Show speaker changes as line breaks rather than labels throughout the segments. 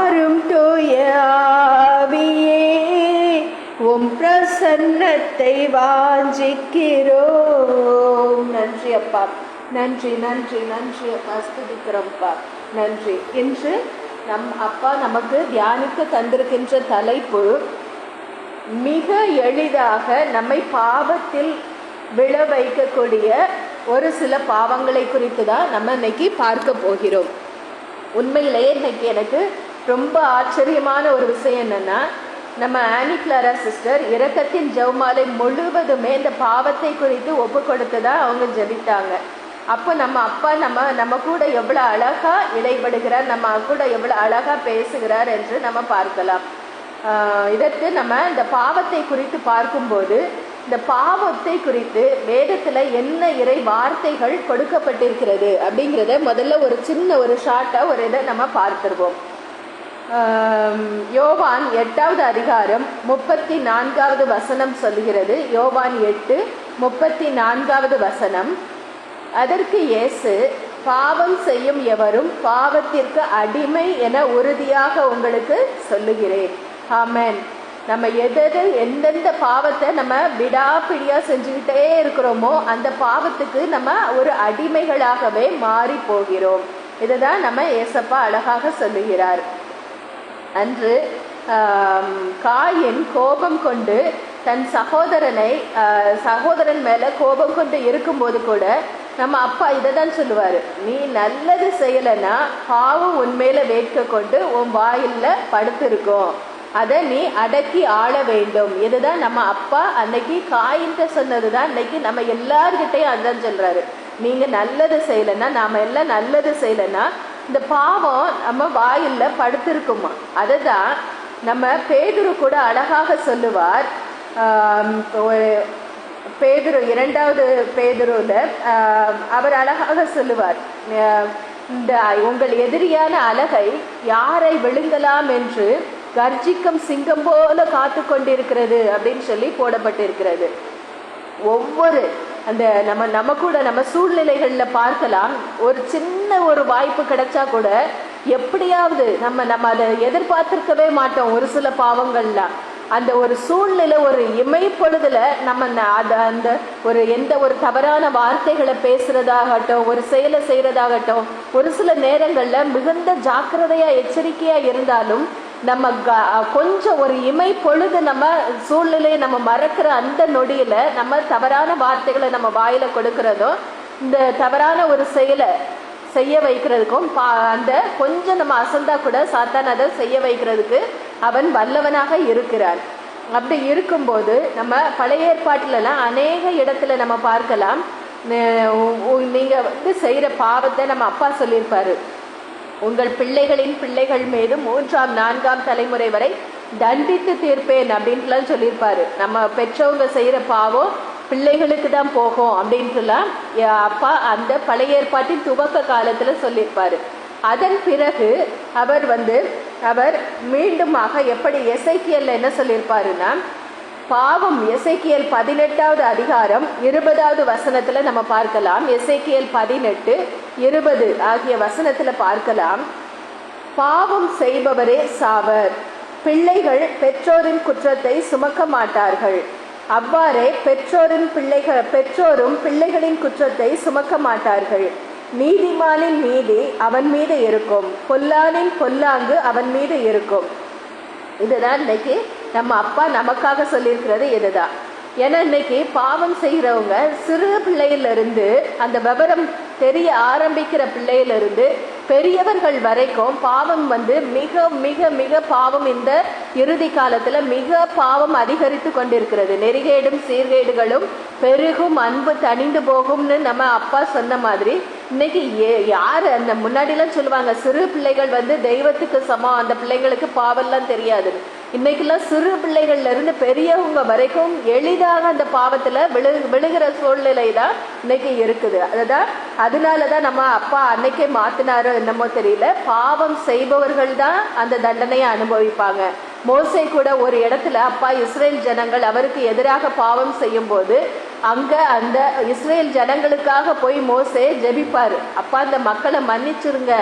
அரும் தூய ஆவியே, உம் பிரசன்னத்தை வாஞ்சிக்கிறோம். நன்றி அப்பா, நன்றி நன்றி நன்றி அப்பா, ஸ்துதிக்கிறோம்ப்பா, நன்றி. இன்று நம் அப்பா நமக்கு தியானிக்க தந்திருக்கின்ற தலைப்பு மிக எளிதாக நம்மை பாவத்தில் விழ வைக்கக்கூடிய ஒரு சில பாவங்களை குறித்து தான் நம்ம இன்னைக்கு பார்க்க போகிறோம். உண்மையிலேயே இன்னைக்கு எனக்கு ரொம்ப ஆச்சரியமான ஒரு விஷயம் என்னன்னா, நம்ம ஆனி கிளாரா சிஸ்டர் இரக்கத்தின் ஜெபமாலை முழுவதுமே இந்த பாவத்தை குறித்து ஒப்பு கொடுத்து தான் அவங்க ஜெபித்தாங்க. அப்போ நம்ம அப்பா நம்ம கூட எவ்வளோ அழகா இடைபடுகிறார், நம்ம கூட எவ்வளோ அழகா பேசுகிறார் என்று நம்ம பார்க்கலாம். இதற்கு நம்ம இந்த பாவத்தை குறித்து பார்க்கும்போது, இந்த பாவத்தை குறித்து வேதத்தில் என்ன இறை வார்த்தைகள் கொடுக்கப்பட்டிருக்கிறது அப்படிங்கிறத முதல்ல ஒரு சின்ன ஒரு ஷார்ட்டாக ஒரு இதை நம்ம பார்த்துருவோம். யோவான் 8வது அதிகாரம் 34வது வசனம் சொல்லுகிறது. யோவான் 8:34 வசனம். அதற்கு இயேசு, பாவம் செய்யும் எவரும் பாவத்திற்கு அடிமை என உறுதியாக உங்களுக்கு சொல்லுகிறேன். ஆமென். நம்ம எந்தெந்த பாவத்தை நம்ம விடாப்பிடியா செஞ்சுக்கிட்டே இருக்கிறோமோ அந்த பாவத்துக்கு நம்ம ஒரு அடிமைகளாகவே மாறி போகிறோம். இதுதான் நம்ம ஏசப்பா அழகாக சொல்லுகிறார். அன்று காயின் கோபம் கொண்டு தன் சகோதரன் மேல கோபம் கொண்டு இருக்கும்போது கூட நம்ம அப்பா இதை தான் சொல்லுவார், நீ நல்லது செய்யலைன்னா பாவம் உன்மேல வேட்க கொண்டு உன் வாயில்ல படுத்திருக்கோம், அதை நீ அடக்கி ஆள வேண்டும். இதுதான் நம்ம அப்பா அன்னைக்கு காயின்ட்ட சொன்னது தான் இன்னைக்கு நம்ம எல்லார்கிட்டையும் அதான் சொல்றாரு. நீங்க நல்லது செய்யலைன்னா, நாம எல்லாம் நல்லது செய்யலைன்னா இந்த பாவம் நம்ம வாயில்ல படுத்திருக்குமா. அதுதான் நம்ம பேதுரு கூட அழகாக சொல்லுவார். பேதுரு 2வது பேதுருல அவர் அழகாக சொல்லுவார், இந்த உங்கள் எதிரியான அலகை யாரை விழுங்கலாம் என்று கர்ஜிக்கும் சிங்கம் போல காத்து கொண்டிருக்கிறது அப்படின்னு சொல்லி போடப்பட்டிருக்கிறது. ஒவ்வொரு அந்த நம்ம கூட நம்ம சூழ்நிலைகள்ல பார்க்கலாம், ஒரு சின்ன ஒரு வாய்ப்பு கிடைச்சா கூட எப்படியாவது நம்ம அதை எதிர்பார்த்திருக்கவே மாட்டோம். ஒரு சில பாவங்கள்லாம் அந்த ஒரு சூழ்நிலை ஒரு இமைப்பொழுதுல நம்ம அந்த எந்த ஒரு தவறான வார்த்தைகளை பேசுறதாகட்டும், ஒரு செயலை செய்யறதாகட்டும், ஒரு சில நேரங்கள்ல மிகுந்த ஜாக்கிரதையா எச்சரிக்கையா இருந்தாலும் நம்ம கொஞ்சம் ஒரு இமை பொழுது நம்ம சூழ்நிலையை நம்ம மறக்கிற அந்த நொடியில நம்ம தவறான வார்த்தைகளை நம்ம வாயில கொடுக்கறதும், இந்த தவறான ஒரு செயலை செய்ய வைக்கிறதுக்கும் அந்த கொஞ்சம் நம்ம அசந்தா கூட சாத்தான் அதை செய்ய வைக்கிறதுக்கு அவன் வல்லவனாக இருக்கிறான். அப்படி இருக்கும்போது நம்ம பழைய ஏற்பாட்டிலலாம் அநேக இடத்துல நம்ம பார்க்கலாம், நீங்க செய்யற பாவத்தை நம்ம அப்பா சொல்லியிருப்பாரு, உங்கள் பிள்ளைகளின் பிள்ளைகள் மீது 3ஆம் 4ஆம் தலைமுறை வரை தண்டித்து தீர்ப்பேன் அப்படின்ட்டுலாம் சொல்லியிருப்பாரு. நம்ம பெற்றவங்க செய்யற பாவம் பிள்ளைகளுக்கு தான் போகும் அப்படின்ட்டுலாம் அப்பா அந்த பழைய ஏற்பாட்டின் துவக்க காலத்துல சொல்லியிருப்பாரு. அதன் பிறகு அவர் மீண்டுமாக எப்படி எசேக்கியேல்ல என்ன சொல்லியிருப்பாருன்னா, பாவம் எசேக்கியேல் 18வது அதிகாரம் 20வது வசனத்துல நம்ம பார்க்கலாம். எசேக்கியேல் 18:20 ஆகிய வசனத்துல பார்க்கலாம், பாவம் செய்பவரே சாவர், பிள்ளைகள் பெற்றோரின் குற்றத்தை சுமக்க மாட்டார்கள், அவ்வாறே பெற்றோரும் பிள்ளைகளின் குற்றத்தை சுமக்க மாட்டார்கள், நீதிமானின் நீதி அவன் மீது இருக்கும், பொல்லானின் பொல்லாங்கு அவன் மீது இருக்கும். இதுதான் இன்னைக்கு நம்ம அப்பா நமக்காக சொல்லியிருக்கிறது. இதுதான். ஏன்னா இன்னைக்கு பாவம் செய்கிறவங்க சிறு பிள்ளையிலிருந்து அந்த விவரம் தெரிய ஆரம்பிக்கிற பிள்ளையிலிருந்து பெரியவர்கள் வரைக்கும் பாவம் மிக மிக மிக பாவம் இந்த இறுதி காலத்துல மிக பாவம் அதிகரித்து கொண்டிருக்கிறது. நெறிகேடும் சீர்கேடுகளும் பெருகும், அன்பு தணிந்து போகும்னு நம்ம அப்பா சொன்ன மாதிரி இன்னைக்கு யாரு அந்த முன்னாடிலாம் சொல்லுவாங்க, சிறு பிள்ளைகள் தெய்வத்துக்கு சமம், அந்த பிள்ளைங்களுக்கு பாவம்லாம் தெரியாது. இன்னைக்கெல்லாம் சிறு பிள்ளைகள்ல இருந்து பெரியவங்க வரைக்கும் எளிதாக அந்த பாவத்துல விழுகிற சூழ்நிலை தான் இன்னைக்கு இருக்குது. அதனாலதான் நம்ம அப்பா அன்னைக்கே மாத்தினாரோ என்னமோ தெரியல, பாவம் செய்பவர்கள் தான் அந்த தண்டனையை அனுபவிப்பாங்க. மோசே கூட ஒரு இடத்துல அப்பா இஸ்ரேல் ஜனங்கள் அவருக்கு எதிராக பாவம் செய்யும் போது அங்க அந்த இஸ்ரேல் ஜனங்களுக்காக போய் மோசே ஜெபிப்பாரு. அப்பா அந்த மக்களை மன்னிச்சிருங்க,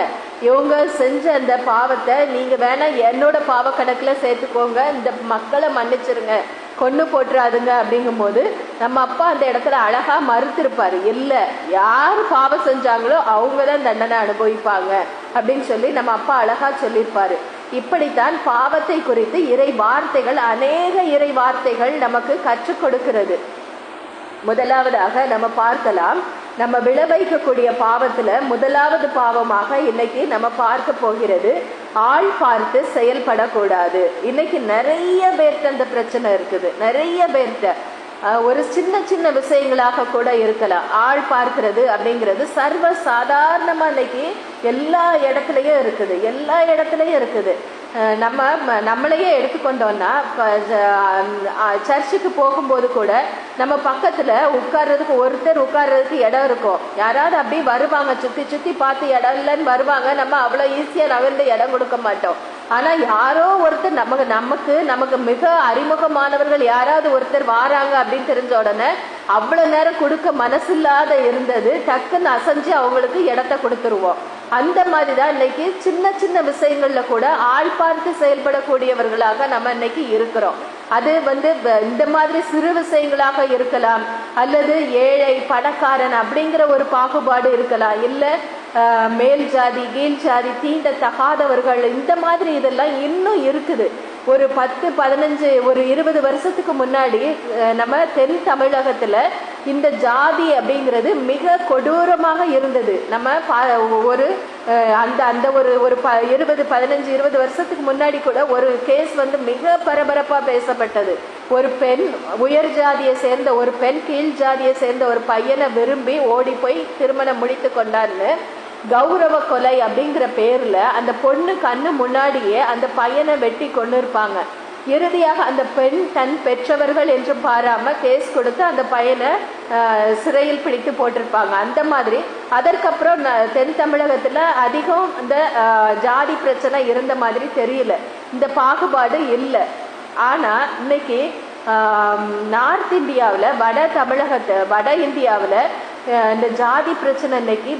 இவங்க செஞ்ச அந்த பாவத்தை நீங்க வேணா என்னோட பாவ கணக்குல சேர்த்துக்கோங்க, இந்த மக்களை மன்னிச்சிருங்க, கொண்டு போட்டுறாதுங்க அப்படிங்கும்போது நம்ம அப்பா அந்த இடத்துல அழகா மறுத்திருப்பாரு. இல்லை, யார் பாவம் செஞ்சாங்களோ அவங்க தான் தண்டனை அனுபவிப்பாங்க அப்படின்னு சொல்லி நம்ம அப்பா அழகா சொல்லியிருப்பாரு. இப்படித்தான் பாவத்தை குறித்து இறை வார்த்தைகள், அநேக இறை வார்த்தைகள் நமக்கு கற்றுக் கொடுக்கிறது. முதலாவதாக நம்ம பார்க்கலாம், நம்ம விளைவிக்கக்கூடிய பாவத்துல முதலாவது பாவமாக இன்னைக்கு நம்ம பார்க்க போகிறது ஆள் பார்த்து செயல்படக்கூடாது. இன்னைக்கு நிறைய பேர்கிட்ட அந்த பிரச்சனை இருக்குது. நிறைய பேர்கிட்ட ஒரு சின்ன சின்ன விஷயங்களாக கூட இருக்கலாம். ஆள் பார்க்கிறது அப்படிங்கிறது சர்வ சாதாரணமா இன்னைக்கு எல்லா இடத்துலையும் இருக்குது, எல்லா இடத்துலையும் இருக்குது. நம்மளையே எடுத்துக்கொண்டோம்னா சர்ச்சுக்கு போகும்போது கூட நம்ம பக்கத்துல உட்கார்றதுக்கு ஒருத்தர் உட்கார்றதுக்கு இடம் இருக்கும். யாராவது அப்படியே வருவாங்க, சுத்தி சுத்தி பார்த்து இடம் இல்லைன்னு வருவாங்க. நம்ம அவ்வளோ ஈஸியா நகர்ந்து இடம் கொடுக்க மாட்டோம். ஆனா யாரோ ஒருத்தர் நமக்கு மிக அறிமுகமானவர்கள் யாராவது ஒருத்தர் வாராங்க அப்படின்னு தெரிஞ்ச உடனே அவ்வளவு நேரம் கொடுக்க மனசில்லாத இருந்தது, டக்குன்னு அசைஞ்சு அவங்களுக்கு இடத்த கொடுத்துருவோம். அந்த மாதிரிதான் இன்னைக்கு சின்ன சின்ன விஷயங்கள்ல கூட ஆள் பார்த்து செயல்படக்கூடியவர்களாக நம்ம இன்னைக்கு இருக்கிறோம். அது இந்த மாதிரி சிறு விஷயங்களாக இருக்கலாம், அல்லது ஏழை பணக்காரன் அப்படிங்கிற ஒரு பாகுபாடு இருக்கலாம், இல்ல மேல் ஜாதி கீழ் ஜாதி தீண்ட தகாதவர்கள், இந்த மாதிரி இதெல்லாம் இன்னும் இருக்குது. ஒரு 10-15 ஒரு 20 வருஷத்துக்கு முன்னாடி நம்ம தென் தமிழகத்துல இந்த ஜாதி அப்படிங்கிறது மிக கொடூரமாக இருந்தது. நம்ம ஒரு அந்த ஒரு 15-20 வருஷத்துக்கு முன்னாடி கூட ஒரு கேஸ் மிக பரபரப்பா பேசப்பட்டது. ஒரு பெண், உயர் ஜாதியை சேர்ந்த ஒரு பெண் கீழ் ஜாதியை சேர்ந்த ஒரு பையனை விரும்பி ஓடி போய் திருமணம் முடித்து கொண்டான்னு கௌரவ கொலை அப்படிங்கிற பேர்ல அந்த பொண்ணு கண்ணு முன்னாடியே அந்த பையனை வெட்டி கொண்டு இருப்பாங்க. இறுதியாக அந்த பெண் தன் பெற்றவர்கள் என்று பாராம கேஸ் கொடுத்து அந்த பையனை சிறையில் பிடித்து போட்டிருப்பாங்க. அந்த மாதிரி அதற்கப்புறம் தென் தமிழகத்துல அதிகம் இந்த ஜாதி பிரச்சனை இருந்த மாதிரி தெரியல, இந்த பாகுபாடு இல்லை. ஆனா இன்னைக்கு நார்த் இந்தியாவில், வட இந்தியாவில் இந்த ஜாதி பிரச்சனை இன்னைக்கு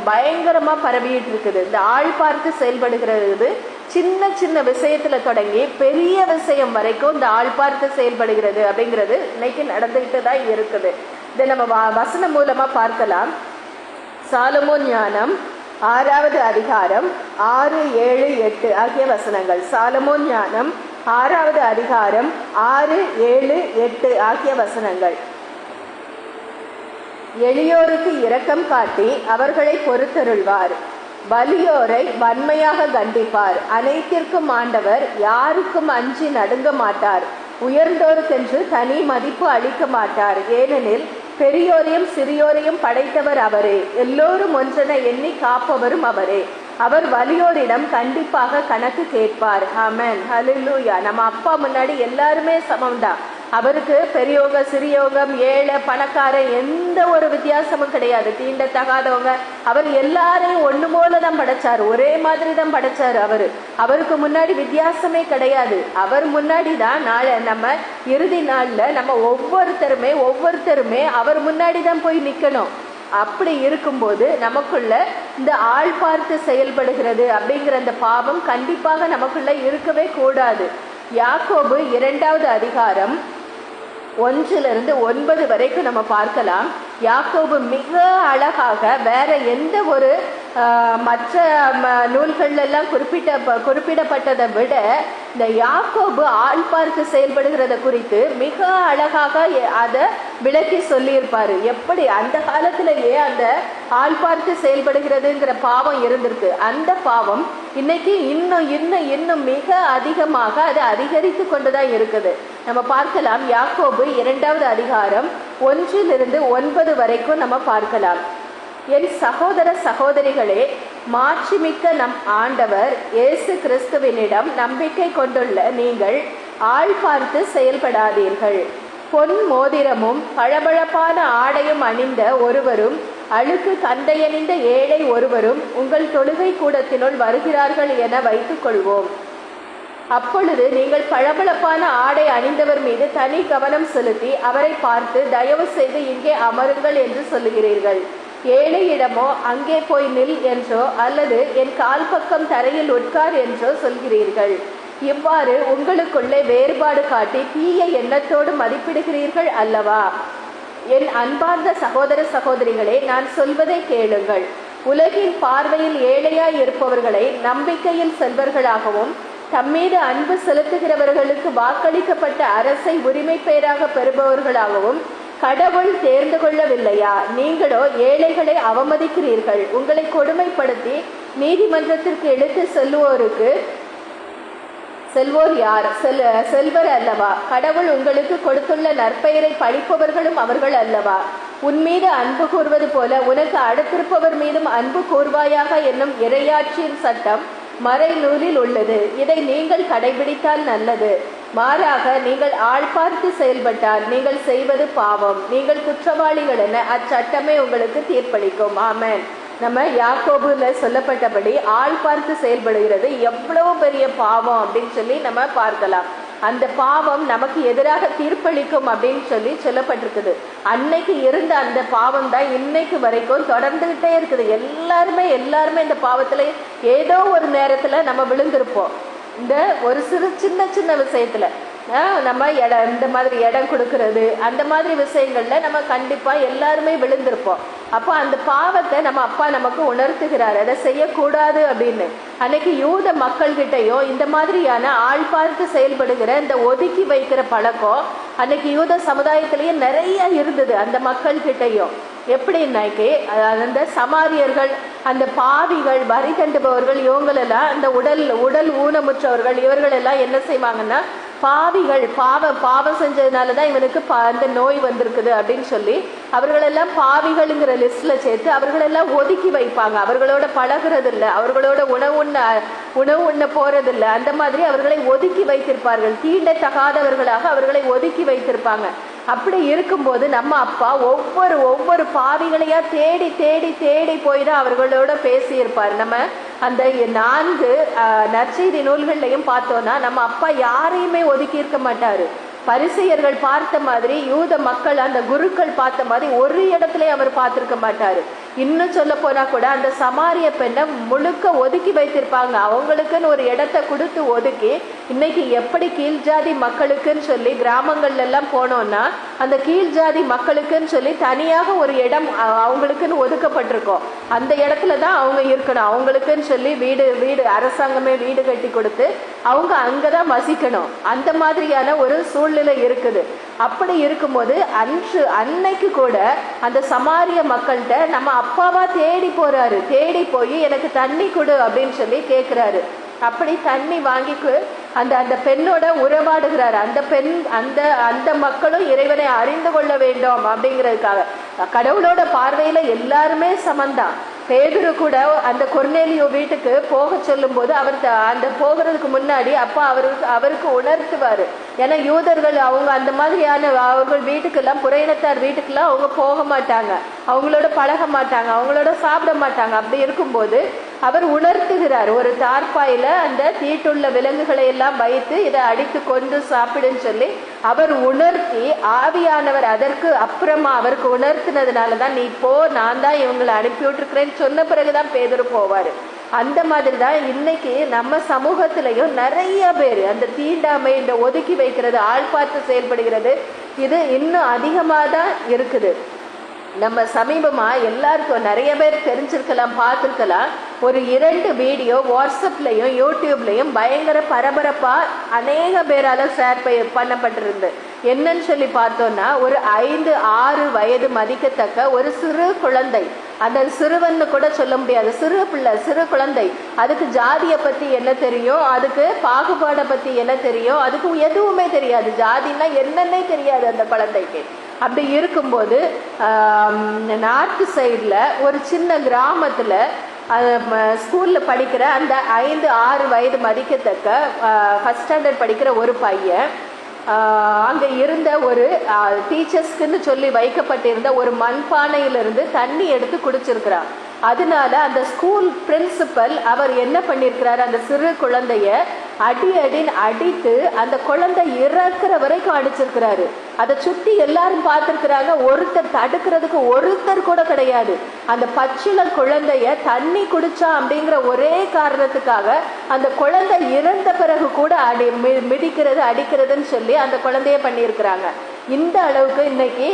பயங்கரமா பரவிட்டு இருக்குது. இந்த ஆள் பார்த்து செயல்படுகிறது சின்ன சின்ன விஷயத்துல தொடங்கி பெரிய விஷயம் வரைக்கும் இந்த ஆள் பார்த்து செயல்படுகிறது அப்படிங்கிறது இன்னைக்கு நடந்துகிட்டு தான் இருக்குது. இதை நம்ம வசனம் மூலமா பார்க்கலாம். சாலமோன் ஞானம் 6வது அதிகாரம் 6, 7, 8 ஆகிய வசனங்கள். சாலமோன் ஞானம் 6வது அதிகாரம் 6, 7, 8 ஆகிய வசனங்கள். எளியோருக்கு இரக்கம் காட்டி அவர்களை பொறுத்தருள்வார், வலியோரை வன்மையாக கண்டிப்பார். அனைத்திற்கும் ஆண்டவர், யாருக்கும் அஞ்சி நடுங்க மாட்டார். உயர்ந்தோருக்கென்று தனி மதிப்பு அளிக்க மாட்டார். ஏனெனில் பெரியோரையும் சிறியோரையும் படைத்தவர் அவரே, எல்லோரும் ஒன்றென எண்ணி காப்பவரும் அவரே. அவர் வலியோரிடம் கண்டிப்பாக கணக்கு கேட்பார். ஆமென், ஹல்லேலூயா. நம்ம அப்பா முன்னாடி எல்லாருமே சமம்தான். அவருக்கு பெரியவங்க சிறியவங்க ஏழை பணக்காரன் எந்த ஒரு வித்தியாசமும் கிடையாது, தீண்டத்தகாதவங்க, அவர் எல்லாரையும் ஒண்ணு போலதான் படைச்சாரு, ஒரே மாதிரி தான் படைச்சாரு. அவருக்கு முன்னாடி வித்தியாசமே கிடையாது. அவர் முன்னாடி தான் நம்ம இறுதி நாள்ல நம்ம ஒவ்வொருத்தருமே அவர் முன்னாடி தான் போய் நிக்கணும். அப்படி இருக்கும்போது நமக்குள்ள இந்த ஆள் பார்த்து செயல்படுகிறது அப்படிங்கிற அந்த பாவம் கண்டிப்பாக நமக்குள்ள இருக்கவே கூடாது. யாக்கோபு 2வது அதிகாரம் 1-9 வரைக்கும் நம்ம பார்க்கலாம். யாக்கோபு மிக அழகாக வேற எந்த ஒரு மற்ற நூல்கள் எல்லாம் குறிப்பிடப்பட்டதை விட இந்த யாக்கோபு ஆள் பார்த்து செயல்படுகிறத குறித்து மிக அழகாக அதை விளக்கி சொல்லியிருப்பாரு. எப்படி அந்த காலத்திலேயே அந்த ஆள் பார்த்து செயல்படுகிறதுங்கிற பாவம் இருந்திருக்கு. அந்த பாவம் இன்னைக்கு இன்னும் மிக அதிகமாக அது அதிகரித்து கொண்டுதான் இருக்குது. நம்ம பார்க்கலாம். யாக்கோபு 2வது அதிகாரம் 1-9 வரைக்கும் நம்ம பார்க்கலாம். என் சகோதர சகோதரிகளே, மாட்சிமிக்க நம் ஆண்டவர் இயேசு கிறிஸ்துவினிடம் நம்பிக்கை கொண்டுள்ள நீங்கள் ஆள் பார்த்து செயல்படாதீர்கள். பொன் மோதிரமும் பளபளப்பான ஆடையும் அணிந்த ஒருவரும் அழுக்கு கந்தையணிந்த ஏழை ஒருவரும் உங்கள் தொழுகை கூடத்தினுள் வருகிறார்கள் என வைத்துக் கொள்வோம். அப்பொழுது நீங்கள் பளபளப்பான ஆடை அணிந்தவர் மீது தனி கவனம் செலுத்தி அவரை பார்த்து தயவு செய்து இங்கே அமருங்கள் என்று சொல்லுகிறீர்கள். ஏழையிடமோ அங்கே போய் நில் என்றோ அல்லது என் கால் பக்கம் தரையில் உட்கார் என்றோ சொல்கிறீர்கள். இவ்வாறு உங்களுக்குள்ளே வேறுபாடு காட்டி தீய எண்ணத்தோடு மதிப்பிடுகிறீர்கள் அல்லவா? என் அன்பார்ந்த சகோதர சகோதரிகளே, நான் சொல்வதை கேளுங்கள். உலகின் பார்வையில் ஏழையாய் இருப்பவர்களை நம்பிக்கையில் செல்வர்களாகவும் தம்மீது அன்பு செலுத்துகிறவர்களுக்கு வாக்களிக்கப்பட்ட அரசை உரிமை பெயராக பெறுபவர்களாகவும் கடவுள் தேர்ந்து கொள்ளவில்லையா? நீங்களோ ஏழைகளை அவமதிக்கிறீர்கள். உங்களை கொடுமைப்படுத்தி நீதிமன்றத்திற்கு எடுத்து செல்வோர் யார்? செல்வர் அல்லவா? கடவுள் உங்களுக்கு கொடுத்துள்ள நற்பெயரை பழிப்பவர்களும் அவர்கள் அல்லவா? உன் மீது அன்பு கூர்வது போல உனக்கு அடுத்திருப்பவர் மீதும் அன்பு கூர்வாயாக என்னும் இறையாட்சியின் சட்டம் மறை நூலில் உள்ளது. இதை நீங்கள் கடைபிடித்தால் நல்லது. மாறாக நீங்கள் ஆள் பார்த்து செயல்பட்டால் நீங்கள் செய்வது பாவம். நீங்கள் குற்றவாளிகள் என அச்சட்டமே உங்களுக்கு தீர்ப்பளிக்கும். ஆமென். நம்ம யாக்கோபுல சொல்லப்பட்டபடி ஆள் பார்த்து செயல்படுகிறது எவ்வளவு பெரிய பாவம் அப்படின்னு சொல்லி நம்ம பார்க்கலாம். அந்த பாவம் நமக்கு எதிராக தீர்ப்பளிக்கும் அப்படின்னு சொல்லப்பட்டிருக்குது. அன்னைக்கு இருந்த அந்த பாவம் தான் இன்னைக்கு வரைக்கும் தொடர்ந்துகிட்டே இருக்குது. எல்லாருமே இந்த பாவத்துல ஏதோ ஒரு நேரத்துல நம்ம விழுந்திருப்போம். இந்த ஒரு சின்ன சின்ன விஷயத்துல நம்ம இந்த மாதிரி இடம் கொடுக்கறது, அந்த மாதிரி விஷயங்கள்ல நம்ம கண்டிப்பா எல்லாருமே விழுந்திருப்போம். அப்போ அந்த பாவத்தை நம்ம அப்பா நமக்கு உணர்த்துகிறார், அதை செய்யக்கூடாது அப்படின்னு. அன்னைக்கு யூத மக்கள்கிட்டையும் இந்த மாதிரியான ஆள் பார்த்து செயல்படுகிற இந்த ஒதுக்கி வைக்கிற பழக்கம் அன்னைக்கு யூத சமுதாயத்திலேயே நிறைய இருந்தது. அந்த மக்கள்கிட்டையும் எப்படின்னாக்கி அந்த சமாரியர்கள், அந்த பாவிகள், வரி கண்டுபவர்கள், இவங்களெல்லாம் இந்த உடல் ஊனமுற்றவர்கள், இவர்களெல்லாம் என்ன செய்வாங்கன்னா பாவிகள், பாவம் செஞ்சதுனாலதான் இவனுக்கு அந்த நோய் வந்திருக்குது அப்படின்னு சொல்லி அவர்களெல்லாம் பாவிகள்ங்கிற லிஸ்ட்ல சேர்த்து அவர்களெல்லாம் ஒதுக்கி வைப்பாங்க. அவர்களோட பழகிறது இல்லை, அவர்களோட உணவு உண்ண போறதில்லை. அந்த மாதிரி அவர்களை ஒதுக்கி வைத்திருப்பார்கள். தீண்டத்தகாதவர்களாக அவர்களை ஒதுக்கி வைத்திருப்பாங்க. அப்படி இருக்கும்போது நம்ம அப்பா ஒவ்வொரு பாவிகளையா தேடி தேடி தேடி போய் தான் அவர்களோட பேசியிருப்பார். நம்ம அந்த 4 நற்செய்தி நூல்கள்லையும் பார்த்தோம்னா நம்ம அப்பா யாரையுமே ஒதுக்கி இருக்க மாட்டாரு. பரிசேயர்கள் பார்த்த மாதிரி, யூத மக்கள் அந்த குருக்கள் பார்த்த மாதிரி ஒரு இடத்துல அவர் பார்த்திருக்க மாட்டாரு. இன்னும் சொல்ல போனா கூட அந்த சமாரிய பெண்ணை முழுக்க ஒதுக்கி வைத்திருப்பாங்க. அவங்களுக்குன்னு ஒரு இடத்த கொடுத்து ஒதுக்கி, இன்னைக்கு எப்படி கீழ் ஜாதி மக்களுக்குன்னு சொல்லி கிராமங்கள்ல எல்லாம் போனோம்னா அந்த கீழ் ஜாதி மக்களுக்குன்னு சொல்லி தனியாக ஒரு இடம் அவங்களுக்குன்னு ஒதுக்கப்பட்டிருக்கோம். அந்த இடத்துல தான் அவங்க இருக்கணும். அவங்களுக்குன்னு சொல்லி வீடு அரசாங்கமே வீடு கட்டி கொடுத்து அவங்க அங்கதான் வசிக்கணும். அந்த மாதிரியான ஒரு சூழ்நிலை இருக்குது. அப்படி இருக்கும்போது அன்னைக்கு கூட அந்த சமாரிய மக்கள்கிட்ட நம்ம அப்பாவா தேடி போறாரு. தேடி போய் எனக்கு தண்ணி கொடு அப்படின்னு சொல்லி கேட்கிறாரு. அப்படி தண்ணி வாங்கிக்கு அந்த பெண்ணோட உறவாடுகிறார். அந்த பெண் அந்த மக்களும் இறைவனை அறிந்து கொள்ள வேண்டும் அப்படிங்கிறதுக்காக. கடவுளோட பார்வையில எல்லாருமே சமந்தான். பேதுரு கூட அந்த கொர்நேலியோ வீட்டுக்கு போக சொல்லும் போது அவர் அந்த போகிறதுக்கு முன்னாடி அப்பா அவருக்கு உணர்த்துவாரு. ஏன்னா யூதர்கள் அவங்க அந்த மாதிரியான அவர்கள் வீட்டுக்கெல்லாம், புறையினத்தார் வீட்டுக்கெல்லாம் அவங்க போக மாட்டாங்க, அவங்களோட பழக மாட்டாங்க, அவங்களோட சாப்பிட மாட்டாங்க. அப்படி இருக்கும்போது அவர் உணர்த்துகிறார். ஒரு தார்பாயில அந்த தீட்டுள்ள விலங்குகளை எல்லாம் வைத்து இதை அடித்து கொண்டு சாப்பிடுன்னு சொல்லி அவர் உணர்த்தி, ஆவியானவர் அதற்கு அப்புறமா அவருக்கு உணர்த்தினதுனாலதான் நீ போ, நான் தான் இவங்களை அனுப்பி விட்டுருக்கிறேன்னு சொன்ன பிறகுதான் பேதுரு போவாரு. அந்த மாதிரி தான் இன்னைக்கு நம்ம சமூகத்திலையும் நிறைய பேர் அந்த தீண்டாமை, இந்த ஒதுக்கி வைக்கிறது, ஆள் பார்த்து செயல்படுகிறது, இது இன்னும் அதிகமாக தான் இருக்குது. நம்ம சமீபமா எல்லாருக்கும் நிறைய பேர் தெரிஞ்சிருக்கலாம், பார்த்துருக்கலாம். ஒரு 2 வீடியோ வாட்ஸ்அப்லையும் யூடியூப்லையும் பயங்கர பரபரப்பா அநேக பேரால ஷேர் பண்ணப்பட்டிருந்து. என்னன்னு சொல்லி பார்த்தோம்னா, ஒரு 5-6 வயது மதிக்கத்தக்க ஒரு சிறு குழந்தை, அந்த சிறுவன்னு கூட சொல்ல முடியாது, சிறு பிள்ளை, சிறு குழந்தை, அதுக்கு ஜாதியை பத்தி என்ன தெரியும், அதுக்கு பாகுபாடை பத்தி என்ன தெரியும், அதுக்கு எதுவுமே தெரியாது. ஜாதின்னா என்னன்னே தெரியாது அந்த குழந்தைக்கு. அப்படி இருக்கும்போது நார்த் சைடில் ஒரு சின்ன கிராமத்தில் ஸ்கூல்ல படிக்கிற அந்த 5-6 வயது மதிக்கத்தக்க ஃபர்ஸ்ட் ஸ்டாண்டர்ட் படிக்கிற ஒரு பையன் அங்கே இருந்த ஒரு டீச்சர்ஸ்க்குன்னு சொல்லி வைக்கப்பட்டிருந்த ஒரு மண்பானையிலிருந்து தண்ணி எடுத்து குடிச்சிருக்கிறான். அதனால அந்த ஸ்கூல் பிரின்சிபல் அவர் என்ன பண்ணியிருக்கிறாரு, அந்த சிறு குழந்தைய அடி அடின்னு அடித்து அந்த குழந்தை இறக்குற வரைக்கும் அடிச்சிருக்கிறாரு. அதை சுத்தி எல்லாரும் பார்த்திருக்கிறாங்க. ஒருத்தர் தடுக்கிறதுக்கு ஒருத்தர் கூட கிடையாது. அந்த பச்சிளம் குழந்தைய தண்ணி குடிச்சா அப்படிங்கிற ஒரே காரணத்துக்காக அந்த குழந்தை இறந்த பிறகு கூட மிதிக்கிறது அடிக்கிறதுன்னு சொல்லி அந்த குழந்தைய பண்ணியிருக்கிறாங்க. இந்த அளவுக்கு இன்னைக்கு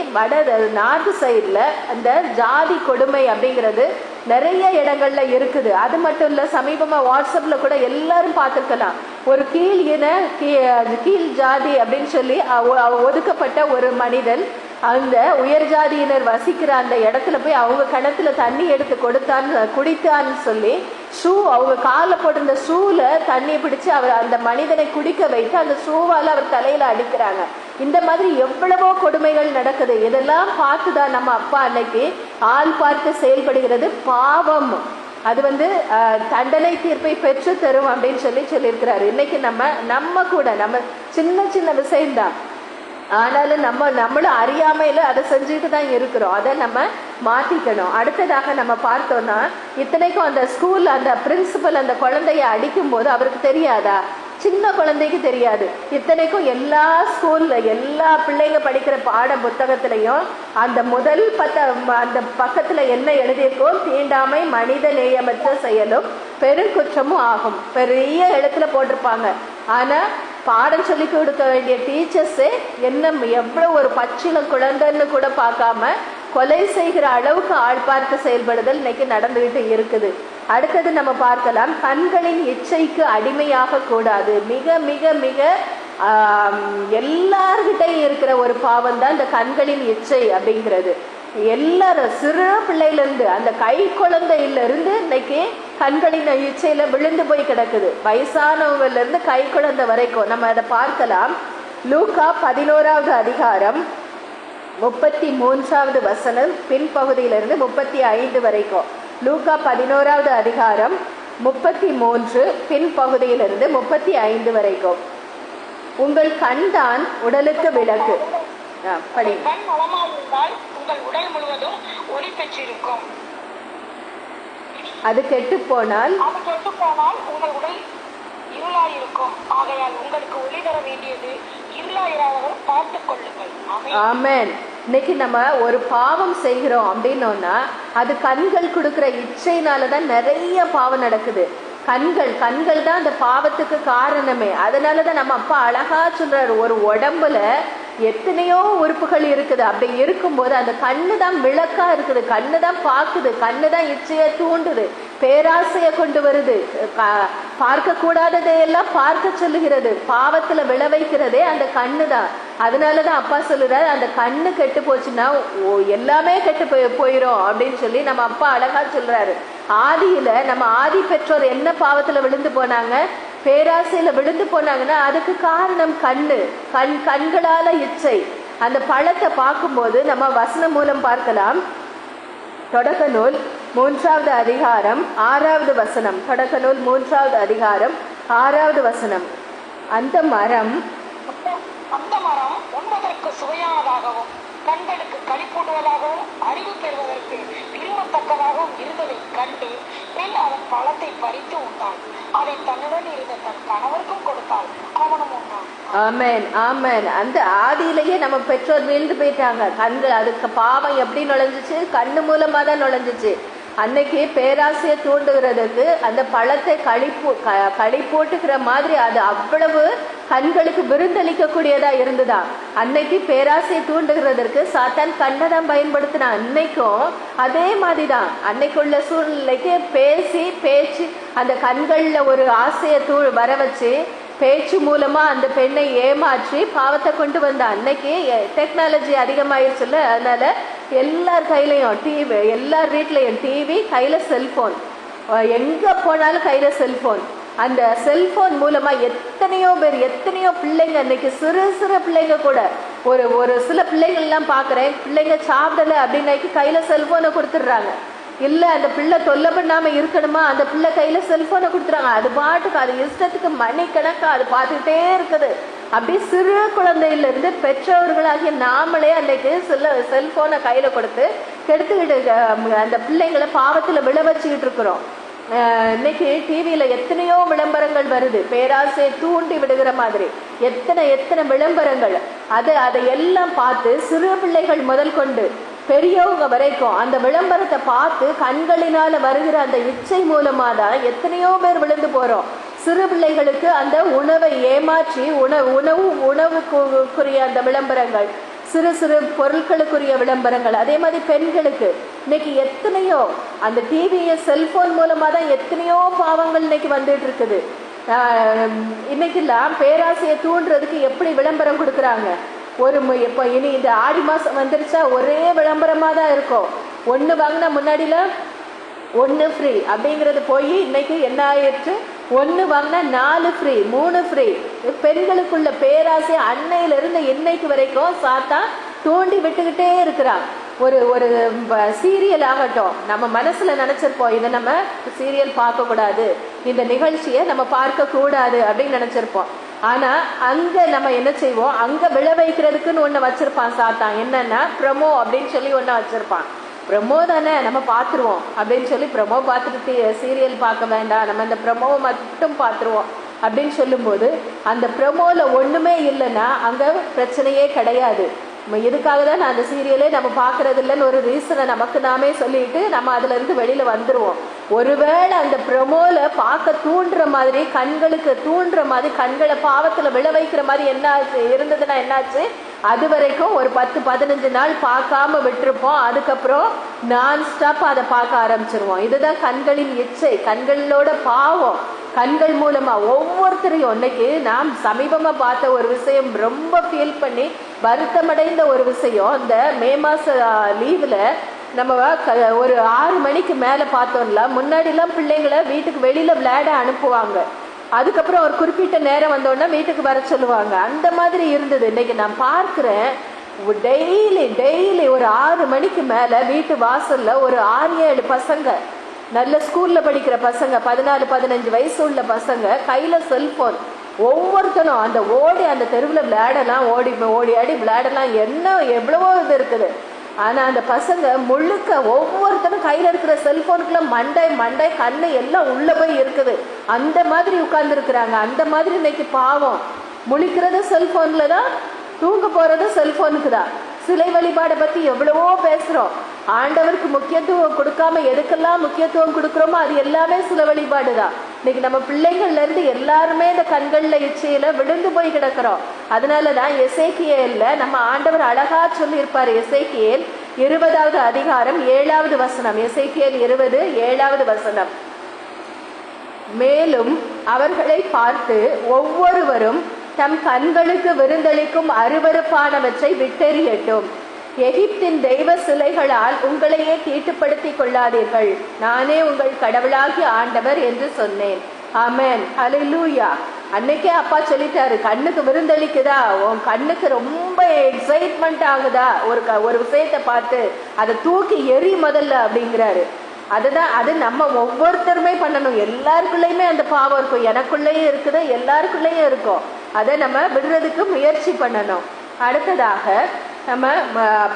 நார்த் சைடில் அந்த ஜாதி கொடுமை அப்படிங்கிறது நிறைய இடங்கள்ல இருக்குது. அது மட்டும் இல்ல, சமீபமா வாட்ஸ்அப்ல கூட எல்லாரும் பார்த்துருக்கலாம். ஒரு கீழ் ஜாதி அப்படின்னு சொல்லி ஒதுக்கப்பட்ட ஒரு மனிதன் அந்த உயர் ஜாதியினர் வசிக்கிற அந்த இடத்துல போய் அவங்க கிணத்துல தண்ணி எடுத்து குடித்தான்னு சொல்லி அவங்க காலில் போட்டிருந்த ஷூல தண்ணியை பிடிச்சு அவர் அந்த மனிதனை குடிக்க வைத்து அந்த ஷூவால அவர் தலையில அடிக்கிறாங்க. இந்த மாதிரி எவ்வளவோ கொடுமைகள் நடக்குது. இதெல்லாம் பார்த்துதான் நம்ம அப்பா அன்னைக்கு ஆள் பார்த்து செயல்படுகிறது பாவம், அது தண்டனை தீர்ப்பை பெற்று தரும் அப்படின்னு சொல்லியிருக்கிறாரு. இன்னைக்கு நம்ம கூட நம்ம சின்ன சின்ன விஷயம்தான், ஆனாலும் நம்மளும் அறியாமையில அதை செஞ்சுட்டு தான் இருக்கிறோம். அதை நம்ம மாத்திக்கணும். அடுத்ததாக நம்ம பார்த்தோம்னா, இத்தனைக்கும் அந்த ஸ்கூல்ல அந்த பிரின்சிபல் அந்த குழந்தைய அடிக்கும் போது அவருக்கு தெரியாதா? சின்ன குழந்தைக்கு தெரியாது. இத்தனைக்கும் எல்லா ஸ்கூல்ல எல்லா பிள்ளைங்க படிக்கிற பாட புத்தகத்திலையும் அந்த முதல் அந்த பக்கத்துல என்ன எழுதியிருக்கோம்? தீண்டாமை மனித நேயமற்ற செயலும் பெருங்குற்றமும் ஆகும். பெரிய எழுத்துல போட்டிருப்பாங்க. ஆனா பாடம் சொல்லி கொடுக்க வேண்டிய டீச்சர்ஸே எவ்வளவு ஒரு பச்சிளம் குழந்தைன்னு கூட பார்க்காம கொலை செய்கிற அளவுக்கு ஆள் பார்த்து செயல்படுதல் இன்னைக்கு நடந்துகிட்டு இருக்குது. அடுத்தது நம்ம பார்க்கலாம், கண்களின் இச்சைக்கு அடிமையாக கூடாது. மிக மிக மிக எல்லார்கிட்டையும் இருக்கிற ஒரு பாவம் தான் இந்த கண்களின் இச்சை அப்படிங்கிறது. எல்லாரும் சிறு பிள்ளையிலிருந்து அந்த கை குழந்தையில இருந்து இன்னைக்கு கண்களின் இச்சையில விழுந்து போய் கிடக்குது. வயசானவங்கல இருந்து கை குழந்தை வரைக்கும் நம்ம அதை பார்க்கலாம். லூக்கா 11வது அதிகாரம் 33வது வசனம் பின்பகுதியிலிருந்து 35 வரைக்கும். லூக்கா 11வது அதிகாரம் 33 பின்பகுதியிலிருந்து 35 வரைக்கும். உங்கள் கண் தான் உடலுக்கு விளக்கு. படிங்க.
உங்கள் உடல் முழுவதும் ஒளி பெற்றிருக்கும்.
அது கெட்டு போனால்
உங்கள் உடல் இருளாயிருக்கும். ஆகையால் உங்களுக்கு ஒளி தர வேண்டியது இருளாயிராதவர் பார்த்துக் கொள்ளுங்கள்.
ஆமென். இன்னைக்கு நம்ம ஒரு பாவம் செய்கிறோம் அப்படின்னோம்னா அது கண்கள் கொடுக்கிற இச்சையினாலதான் நிறைய பாவம் நடக்குது. கண்கள் தான் அந்த பாவத்துக்கு காரணமே. அதனாலதான் நம்ம அப்பா அழகா சொல்றாரு, ஒரு உடம்புல எத்தனையோ உறுப்புகள் இருக்குது. அப்படி இருக்கும்போது அந்த கண்ணு தான் விளக்கா இருக்குது. கண்ணு தான் பார்க்குது, கண்ணு தான் இச்சையை தூண்டுது, பேராசையை கொண்டு வருது, பார்க்க கூடாததையெல்லாம் பார்க்க சொல்லுகிறது, பாவத்துல விளைவிக்கிறதே அந்த கண்ணு தான். அதனாலதான் அப்பா சொல்லுறாரு, அந்த கண்ணு கெட்டு போச்சுன்னா எல்லாமே கெட்டு போயிரும் அப்படின்னு சொல்லி நம்ம அப்பா அழகா சொல்றாரு. ஆதியில நம்ம ஆதி பெற்றோர் என்ன பாவத்துல விழுந்து போனாங்க? பேராசையில விழுந்து போனாங்கன்னா அதுக்கு காரணம் கண்களால இச்சை. அந்த பழத்தை பார்க்கும்போது நம்ம வசனம் மூலம் பார்க்கலாம். தொடக்க நூல் 3வது அதிகாரம் 6வது வசனம். தொடக்க நூல் 3வது அதிகாரம் 6வது வசனம். அந்த மரம்
உண்பதற்கு சுவையானதாகவும் கண்களுக்கு களிப்பூட்டுவதாகவும் அறிவு பெறுவதற்கு விரும்பத்தக்கதாகவும் இருந்ததை கண்டு பெண் அதன் பழத்தை பறித்து உண்டாள். அதை தன்னுடன் இருந்த தன் கணவருக்கும் கொடுத்தாள், அவனும் உண்டான்.
ஆமென், ஆமென். அந்த ஆதியிலேயே நம்ம பெற்றோர் வீழ்ந்து போயிட்டாங்க. கண்கள் அதுக்கு பாவம் எப்படி நுழைஞ்சிச்சு? கண்ணு மூலமா தான் நுழைஞ்சிச்சு. அன்னைக்கு பேராசையை தூண்டுகிறதுக்கு அந்த பழத்தை களி போட்டுக்கிற மாதிரி அது அவ்வளவு கண்களுக்கு விருந்தளிக்க கூடியதா இருந்ததா. அன்னைக்கு பேராசையை தூண்டுகிறதற்கு சாத்தான் கண்ணை தான் பயன்படுத்தினான். அன்னைக்கும் அதே மாதிரிதான். அன்னைக்குள்ள சூழ்நிலைக்கு பேச்சு அந்த கண்கள்ல ஒரு ஆசையை வர வச்சு பேச்சு மூலமா அந்த பெண்ணை ஏமாற்றி பாவத்தை கொண்டு வந்த. அன்னைக்கு டெக்னாலஜி அதிகமாயிருச்சுல்ல, அதனால எல்லார் கையிலையும் டிவி, எல்லார் வீட்லையும் டிவி, கையில செல்போன், எங்க போனாலும் கையில செல்போன். அந்த செல்போன் மூலமா எத்தனையோ பேர், எத்தனையோ பிள்ளைங்க, இன்னைக்கு சிறு பிள்ளைங்க கூட ஒரு சில பிள்ளைங்கள்லாம் பார்க்குறேன், பிள்ளைங்க சாப்பிடலை அப்படின்னாக்கி கையில செல்போனை கொடுத்துடுறாங்க. இல்லை அந்த பிள்ளை தொல்லை பண்ணாமல் இருக்கணுமா, அந்த பிள்ளை கையில் செல்ஃபோனை கொடுத்துறாங்க. அது பாட்டுக்கு அது இஷ்டத்துக்கு மணிக்கணக்காக அது பார்த்துக்கிட்டே இருக்குது. அப்படி சிறு குழந்தையிலிருந்து பெற்றோர்களாகிய நாமளே அன்னைக்கு செல்ஃபோனை கையில் கொடுத்து கெடுத்துக்கிட்டு அந்த பிள்ளைங்களை பாவத்தில் விழ வச்சுக்கிட்டு இருக்கிறோம். இன்னைக்கு டிவியில எத்தனையோ விளம்பரங்கள் வருது, பேராசையை தூண்டி விடுகிற மாதிரி எத்தனை எத்தனை விளம்பரங்கள். அதை எல்லாம் பார்த்து சிறு பிள்ளைகள் முதல் கொண்டு பெரியவங்க வரைக்கும் அந்த விளம்பரத்தை பார்த்து கண்களினால வருகிற அந்த இச்சை மூலமா தான் எத்தனையோ பேர் விழுந்து போறோம். சிறு பிள்ளைகளுக்கு அந்த உணவை ஏமாற்றி உணவுக்குரிய அந்த விளம்பரங்கள், சிறு சிறு பொருட்களுக்குரிய விளம்பரங்கள். அதே மாதிரி பெண்களுக்கு இன்னைக்கு எத்தனையோ அந்த டிவியை செல்போன் மூலமா தான் எத்தனையோ பாவங்கள் இன்னைக்கு வந்துட்டு இருக்குது. இன்னைக்கெல்லாம் பேராசையை தூண்டுறதுக்கு எப்படி விளம்பரம் கொடுக்குறாங்க. இப்போ இனி இந்த ஆடி மாசம் வந்துருச்சா ஒரே விளம்பரமா தான் இருக்கும். ஒன்று வாங்கினா முன்னாடியில 1 ஃப்ரீ அப்படிங்கிறது போய் இன்னைக்கு என்ன ஆயிடுச்சு, 1 வாங்கினா 4 ஃப்ரீ, 3 ஃப்ரீ. பெண்களுக்குள்ள பேராசை அன்னையிலிருந்து இன்னைக்கு வரைக்கும் சாத்தா தூண்டி விட்டுக்கிட்டே இருக்கிறான். ஒரு சீரியல் ஆகட்டும், நம்ம மனசுல நினைச்சிருப்போம் இதை நம்ம சீரியல் பார்க்க கூடாது, இந்த நிகழ்ச்சியை நம்ம பார்க்க கூடாது அப்படின்னு நினைச்சிருப்போம். ஆனா அங்க நம்ம என்ன செய்வோம், அங்க விழ வைக்கிறதுக்குன்னு ஒண்ணு வச்சிருப்பான் சாத்தான். என்னன்னா ப்ரமோ அப்படின்னு சொல்லி ஒண்ணு வச்சிருப்பான். ப்ரமோ தானே நம்ம பார்த்துருவோம் அப்படின்னு சொல்லி ப்ரமோ பார்த்துட்டு சீரியல் பார்க்க வேண்டாம், நம்ம அந்த ப்ரமோவை மட்டும் பார்த்துருவோம் அப்படின்னு சொல்லும்போது அந்த ப்ரமோல ஒண்ணுமே இல்லைன்னா அங்க பிரச்சனையே கிடையாது. இதுக்காக தான் நான் அந்த சீரியலே நம்ம பார்க்கறது இல்லைன்னு ஒரு ரீசனை நமக்கு நாமே சொல்லிட்டு நம்ம அதுல இருந்து வெளியில வந்துருவோம். ஒருவேளை அந்த ப்ரமோல பார்க்க தூண்டுற மாதிரி, கண்களுக்கு தூண்டுற மாதிரி, கண்களை பாவத்துல விழ வைக்கிற மாதிரி என்ன இருந்ததுன்னா என்னாச்சு, அது வரைக்கும் ஒரு 10-15 நாள் பார்க்காம விட்டுருப்போம். அதுக்கப்புறம் நான் ஸ்டாப் அதை பார்க்க ஆரம்பிச்சிருவோம். இதுதான் கண்களின் இச்சை, கண்களோட பாவம். கண்கள் மூலமா ஒவ்வொருத்தரையும் இன்னைக்கு நாம் சமீபமா பார்த்த ஒரு விஷயம், ரொம்ப ஃபீல் பண்ணி வருத்தமடைந்த ஒரு விஷயம். இந்த மே மாச லீவ்ல நம்ம ஒரு 6 மணிக்கு மேல பார்த்தோம்ல, முன்னாடிலாம் பிள்ளைங்களை வீட்டுக்கு வெளியில விளையாட அனுப்புவாங்க. அதுக்கப்புறம் ஒரு குறிப்பிட்ட நேரம் வந்தோடனே வீட்டுக்கு வர சொல்லுவாங்க. அந்த மாதிரி இருந்தது. இன்னைக்கு நான் பார்க்கிறேன் டெய்லி ஒரு 6 மணிக்கு மேல வீட்டு வாசல்ல ஒரு 6-7 பசங்க, நல்ல ஸ்கூல்ல படிக்கிற பசங்க, 14-15 வயசு உள்ள பசங்க, கையில செல்போன். ஒவ்வொருத்தனும் அந்த தெருவில் விளையாடலாம், ஓடி ஆடி விளையாடலாம், என்ன எவ்வளவோ இது இருக்குது. ஆனா அந்த பசங்க முழுக்க ஒவ்வொருத்தரும் கையில இருக்கிற செல்போனுக்குள்ள மண்டை கண்ணு எல்லாம் உள்ள போய் இருக்குது. அந்த மாதிரி உட்கார்ந்து இருக்கிறாங்க. அந்த மாதிரி இன்னைக்கு பாவம். முழிக்கிறது செல்போன்ல தான், தூங்க போறது செல்போனுக்கு தான். சிலை வழிபாடை பத்தி எவ்வளவோ பேசுறோம். ஆண்டவருக்கு முக்கியத்துவம் கொடுக்காம எதுக்கெல்லாம் முக்கியத்துவம் கொடுக்குறோமோ அது எல்லாமே சிலை வழிபாடு தான். இன்னைக்கு நம்ம பிள்ளைகள்ல இருந்து எல்லாருமே இந்த கண்கள்ல இச்சையில விழுந்து போய் கிடக்கிறோம். அதனாலதான் எசேக்கியேல்ல நம்ம ஆண்டவர் அழகா சொல்லியிருப்பாரு. எசேக்கியேல் 20வது அதிகாரம் 7வது வசனம். எசேக்கியேல் 20 7வது வசனம். மேலும் அவர்களை பார்த்து ஒவ்வொருவரும் தம் கண்களுக்கு விருந்தளிக்கும் அருவருப்பானவற்றை விட்டெறியட்டும். எகிப்தின் தெய்வ சிலைகளால் உங்களையே தீட்டுப்படுத்திக் கொள்ளாதீர்கள், நானே உங்கள் கடவுளாகிய ஆண்டவர் என்று சொன்னேன். ஆமென், ஹல்லேலூயா. அன்னைக்கே அப்பா சொல்லிட்டாரு, கண்ணுக்கு விருந்தளிக்குதா, உன் கண்ணுக்கு ரொம்ப எக்ஸைட்மெண்ட் ஆகுதா ஒரு விஷயத்தை பார்த்து, அதை தூக்கி எரி முதல்ல அப்படிங்கிறாரு. அது நம்ம ஒவ்வொருத்தருமே பண்ணணும். எல்லாருக்குள்ளயுமே அந்த பாவம் இருக்கும், எனக்குள்ளேயும் இருக்குது, எல்லாருக்குள்ளேயும் இருக்கும். அதை நம்ம விடுறதுக்கு முயற்சி பண்ணணும். அடுத்ததாக நம்ம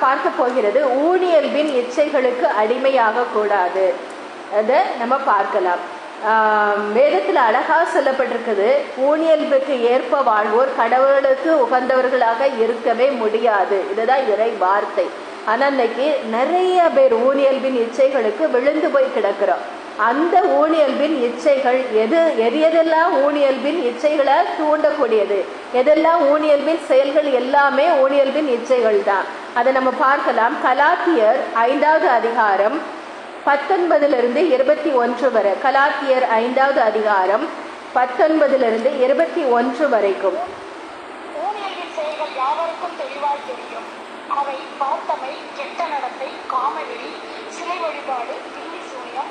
பார்க்க போகிறது ஊனியல்பின் இச்சைகளுக்கு அடிமையாக கூடாது. அதை நம்ம பார்க்கலாம். வேதத்துல அழகா சொல்லப்பட்டிருக்குது, ஊனியல்புக்கு ஏற்ப வாழ்வோர் கடவுளுக்கு உகந்தவர்களாக இருக்கவே முடியாது. இதுதான் இறை வார்த்தை. ஆனா இன்னைக்கு நிறைய பேர் ஊனியல்பின் இச்சைகளுக்கு விழுந்து போய் கிடக்கிறோம். அந்த ஊனியல்பின் இச்சைகள் எதெல்லாம் ஊனியல்பின் இச்சைகளை தூண்டக்கூடியது, எதெல்லாம் ஊனியல்பின் செயல்கள், எல்லாமே ஊனியல்பின் இச்சைகள் தான். அதை நம்ம பார்க்கலாம். கலாத்தியர் 5வது அதிகாரம் 19 21 வரை. கலாத்தியர் 5வது அதிகாரம் 19 21 வரைக்கும்.
ஊனியல்பின் செயல்கள் யாவருக்கும் தெளிவாய் தெரியும். அவை பார்த்தமை, கெட்ட நடத்தை, காமவெறி, சிலை வழிபாடு, பில்லி சூனியம்,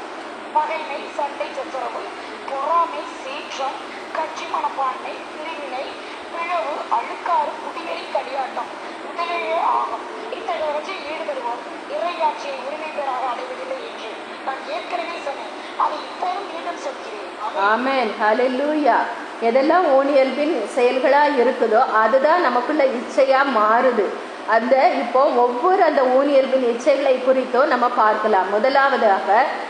பகைமை, சண்டை சச்சரவு, பொறாமை, சீற்றம், கட்சி மனப்பான்மை, பிரிவினை, பிளவு, அழுக்காறு, குடிவெறி, களியாட்டம் முதலிலே ஆகும். இத்தகையவற்றை ஈடுபடுவோம் இறையாட்சியை உரிமை பெறாக அடைவதில்லை என்று நான் ஏற்கனவே சொன்னேன். அதை இப்போதும் மீண்டும் சொல்கிறேன்.
ஆமென், ஹல்லேலூயா. எதெல்லாம் ஊனியல்பின் செயல்களா இருக்குதோ அதுதான் நமக்குள்ள இச்சையா மாறுது. அந்த இப்போ ஒவ்வொரு அந்த ஊழியர்களின் இச்சைகளை குறித்தும் நம்ம பார்க்கலாம். முதலாவதாக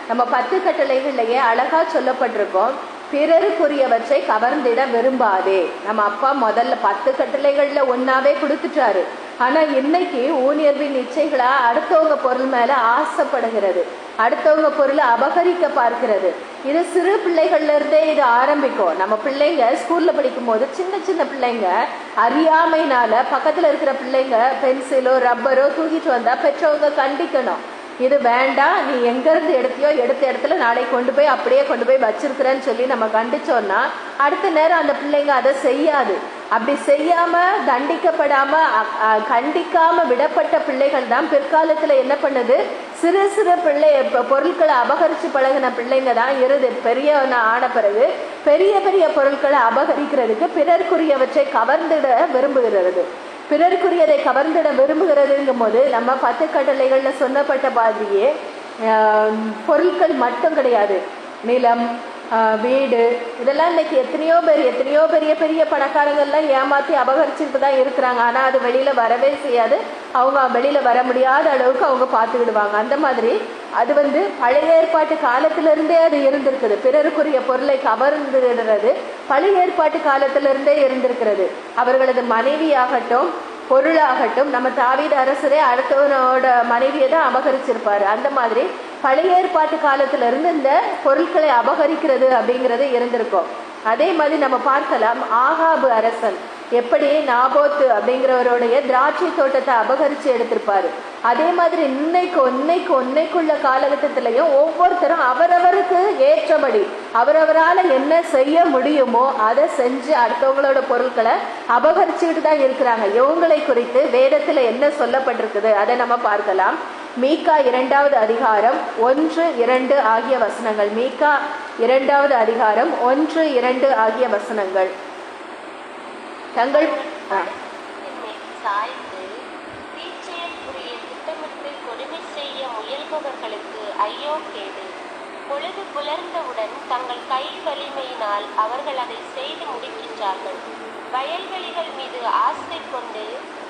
நம்ம 10 கட்டளைகள்லயே அழகா சொல்லப்பட்டிருக்கோம், பிறருக்குரியவற்றை கவர்ந்திட விரும்பாதே. நம்ம அப்பா முதல்ல 10 கட்டளைகள்ல ஒன்னாவே கொடுத்துட்டாரு. ஆனா இன்னைக்கு ஊழியர்களின் இச்சைகளா அடுத்தவங்க பொருள் மேல ஆசைப்படுகிறது, அடுத்தவங்க பொருளை அபகரிக்க பார்க்கிறது. இது சிறு பிள்ளைகள்ல இருந்தே இது ஆரம்பிக்கும். நம்ம பிள்ளைங்க ஸ்கூல்ல படிக்கும் போது சின்ன சின்ன பிள்ளைங்க அறியாமைனால பக்கத்துல இருக்கிற பிள்ளைங்க பென்சிலோ ரப்பரோ தூக்கிட்டு வந்தா பெற்றவங்க கண்டிக்கணும். இது வேண்டாம், நீ எங்க இருந்து எடுத்தியோ எடுத்த இடத்துல நாளைக்கு கொண்டு போய் அப்படியே கொண்டு போய் வச்சிருக்கிறேன்னு சொல்லி நம்ம கண்டிச்சோம்னா அடுத்த நேரம் அந்த பிள்ளைங்க அதை செய்யாது. அப்படி செய்யாம தண்டிக்கப்படாம கண்டிக்காம விடப்பட்ட பிள்ளைகள் தான் பிற்காலத்துல என்ன பண்ணுது, சிறு சிறு பொருட்களை அபகரிச்சு பழகின பிள்ளைங்க தான் பெரிய ஆன பிறகு பெரிய பெரிய பொருட்களை அபகரிக்கிறதுக்கு பிறர்க்குரியவற்றை கவர்ந்திட விரும்புகிறது. பிறருக்குரியதை கவர்ந்திட விரும்புகிறதுங்கும் போது நம்ம 10 கட்டளைகள்ல சொன்னப்பட்ட மாதிரியே பொருட்கள் மட்டும் கிடையாது, நிலம், வீடு, இதெல்லாம் இன்னைக்கு எத்தனையோ பெரிய பெரிய பணக்காரங்கள்லாம் ஏமாத்தி அபகரிச்சுட்டு தான் இருக்கிறாங்க. ஆனா அது வெளியில வரவே செய்யாது, அவங்க வெளியில வர முடியாத அளவுக்கு அவங்க பார்த்துக்கிடுவாங்க. அந்த மாதிரி அது பழைய ஏற்பாட்டு காலத்திலிருந்தே அது இருந்திருக்குது. பிறருக்குரிய பொருளை கவர்ந்துடுறது பழைய ஏற்பாட்டு காலத்திலிருந்தே இருந்திருக்கிறது. அவர்களது மனைவியாகட்டும் பொருளாகட்டும், நம்ம தாவீது அரசரே அடுத்தவனோட மனைவியை தான் அபகரிச்சிருப்பாரு. அந்த மாதிரி பழைய ஏற்பாட்டு காலத்துல இருந்து இந்த பொருட்களை அபகரிக்கிறது அப்படிங்கிறது இருந்திருக்கும். அதே மாதிரி நம்ம பார்க்கலாம், ஆகாபு அரசன் எப்படி நாபோத்து அப்படிங்கிறவருடைய திராட்சை தோட்டத்தை அபகரிச்சு எடுத்திருப்பாரு. அதே மாதிரி இன்னைக்குள்ள காலகட்டத்திலையும் ஒவ்வொருத்தரும் அவரவருக்கு ஏற்றபடி அவரவரால் என்ன செய்ய முடியுமோ அதை செஞ்சு அடுத்தவங்களோட பொருட்களை அபகரிச்சுக்கிட்டு தான் இருக்கிறாங்க. இவங்களை குறித்து வேதத்துல என்ன சொல்லப்பட்டிருக்குது அதை நம்ம பார்க்கலாம். மீகா 2வது அதிகாரம் 1-2 ஆகிய வசனங்கள். மீகா 2வது அதிகாரம் 1-2 ஆகிய வசனங்கள். தங்கள்
சாய்ந்து தீச்செயற்குரிய திட்டமிட்டு கொடுமை செய்ய முயல்பவர்களுக்கு ஐயோ கேடு. பொழுது புலர்ந்தவுடன் தங்கள் கை வலிமையினால் அவர்கள் அதை செய்து முடிக்கின்றார்கள். வயல்வெளிகள் மீது ஆசை கொண்டு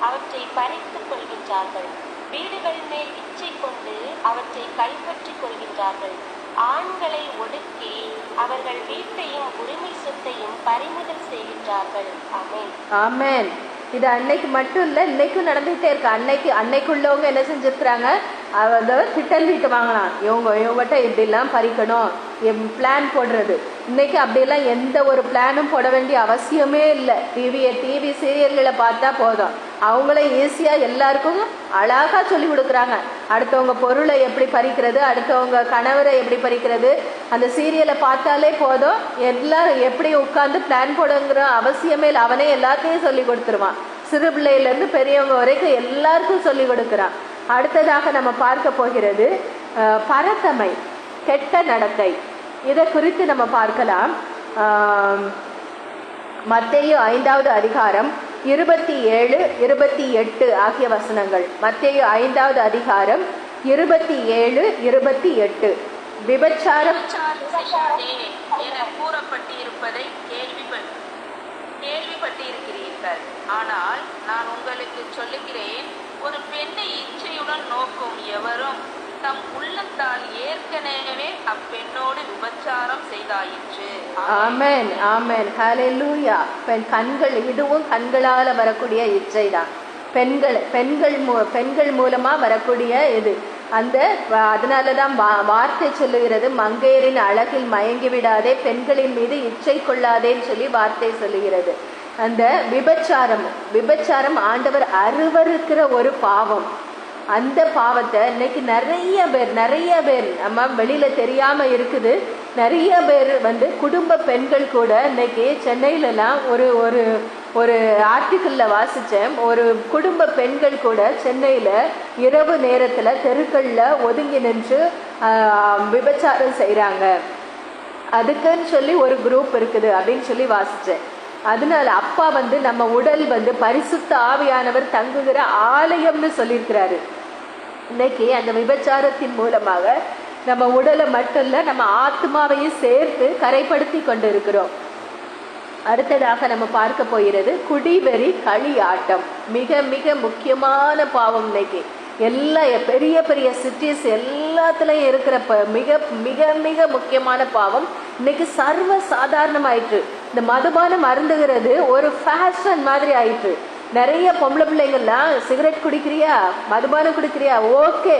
அவற்றை பறித்துக் கொள்கின்றார்கள். வீடுகள் மேல் இச்சை கொண்டு அவற்றை கைப்பற்றிக் கொள்கின்றார்கள். ஆண்களை ஒடுக்கி அவர்கள் வீட்டையும் உரிமை சொத்தையும் பறிமுதல் செய்கின்றார்கள். ஆமென்,
ஆமென். இது அன்னைக்கு மட்டும் இல்ல, இன்னைக்கும் நடந்துகிட்டே இருக்கு. அன்னைக்குள்ளவங்க என்ன செஞ்சிருக்கிறாங்க, திட்டம் தீட்டு வாங்கலாம், இவங்ககிட்ட இப்படிலாம் பறிக்கணும் பிளான் போடுறது. இன்னைக்கு அப்படியெல்லாம் எந்த ஒரு பிளானும் போட வேண்டிய அவசியமே இல்லை. டிவி சீரியல்களை பார்த்தா போதும், அவங்களே ஈஸியா எல்லாருக்கும் அழகா சொல்லி கொடுக்குறாங்க. அடுத்தவங்க பொருளை எப்படி பறிக்கிறது, அடுத்தவங்க கணவரை எப்படி பறிக்கிறது, அந்த சீரியலை பார்த்தாலே போதும், எல்லாரும் எப்படி உட்கார்ந்து பிளான் போடுங்கிற அவசியமே இல்லை. அவனே எல்லாத்தையும் சொல்லி கொடுத்துருவான். சிறு பிள்ளையில இருந்து பெரியவங்க வரைக்கும் எல்லாருக்கும் சொல்லி கொடுக்குறான். அடுத்ததாக நம்ம பார்க்க போகிறது பரத்தமை, கெட்ட நடத்தை. இதை குறித்து நம்ம பார்க்கலாம். மத்தேயு 5வது அதிகாரம் 27-28 ஆகிய வசனங்கள். மத்தேயு 5வது அதிகாரம் 27-28. விபச்சாரம்
என கூறப்பட்டிருப்பதை கேள்விப்பட்டிருக்கிறீர்கள். ஆனால் நான் உங்களுக்கு சொல்லுகிறேன், ஒரு பெண்ணை இச்சையுடன் நோக்கும் எவரும் தம் உள்ளத்தால் ஏற்கனவே அப்பெண்ணோடு விபச்சாரம் செய்தாயிற்று.
ஆமென், ஆமென், ஹல்லேலூயா. கண்கள், இதுவும் கண்களால வரக்கூடிய இச்சை தான். பெண்கள் மூலமா வரக்கூடிய இது. அதனாலதான் வார்த்தை சொல்லுகிறது, மங்கையரின் அழகில் மயங்கி விடாதே, பெண்களின் மீது இச்சை கொள்ளாதேன்னு சொல்லி வார்த்தை சொல்லுகிறது. அந்த விபச்சாரம் ஆண்டவர் அருவருக்கிற ஒரு பாவம். அந்த பாவத்தை இன்னைக்கு நிறைய பேர் நம்ம வெளியில தெரியாம இருக்குது. நிறைய பேர் குடும்ப பெண்கள் கூட இன்னைக்கு சென்னையிலலாம் ஒரு ஆர்டிக்கிள்ல வாசிச்சேன். ஒரு குடும்ப பெண்கள் கூட சென்னையில இரவு நேரத்துல தெருக்கள்ல ஒதுங்கி நின்று விபச்சாரம் செய்யறாங்க. அதுக்குன்னு சொல்லி ஒரு குரூப் இருக்குது அப்படின்னு சொல்லி வாசிச்சேன். அதனால அப்பா நம்ம உடல் பரிசுத்த ஆவியானவர் தங்குகிற ஆலயம்னு சொல்லியிருக்கிறாரு. இன்னைக்கு அந்த விபச்சாரத்தின் மூலமாக நம்ம உடலை மட்டும் இல்ல, நம்ம ஆத்மாவையும் சேர்த்து கரைப்படுத்தி கொண்டு இருக்கிறோம். அடுத்ததாக நம்ம பார்க்க போகிறது குடிவெறி களியாட்டம். மிக மிக முக்கியமான பாவம் இன்னைக்கு. எல்லா பெரிய பெரிய சிட்டிஸ் எல்லாத்துலேயும் இருக்கிற மிக மிக மிக முக்கியமான பாவம் இன்னைக்கு சர்வ சாதாரணமாயிற்று. இந்த மதுபானம் அருந்துகிறது ஒரு ஃபேஷன் மாதிரி ஆயிற்று. நிறைய பொம்பளை பிள்ளைங்கள்லாம் சிகரெட் குடிக்கிறியா, மதுபானம் குடிக்கிறியா, ஓகே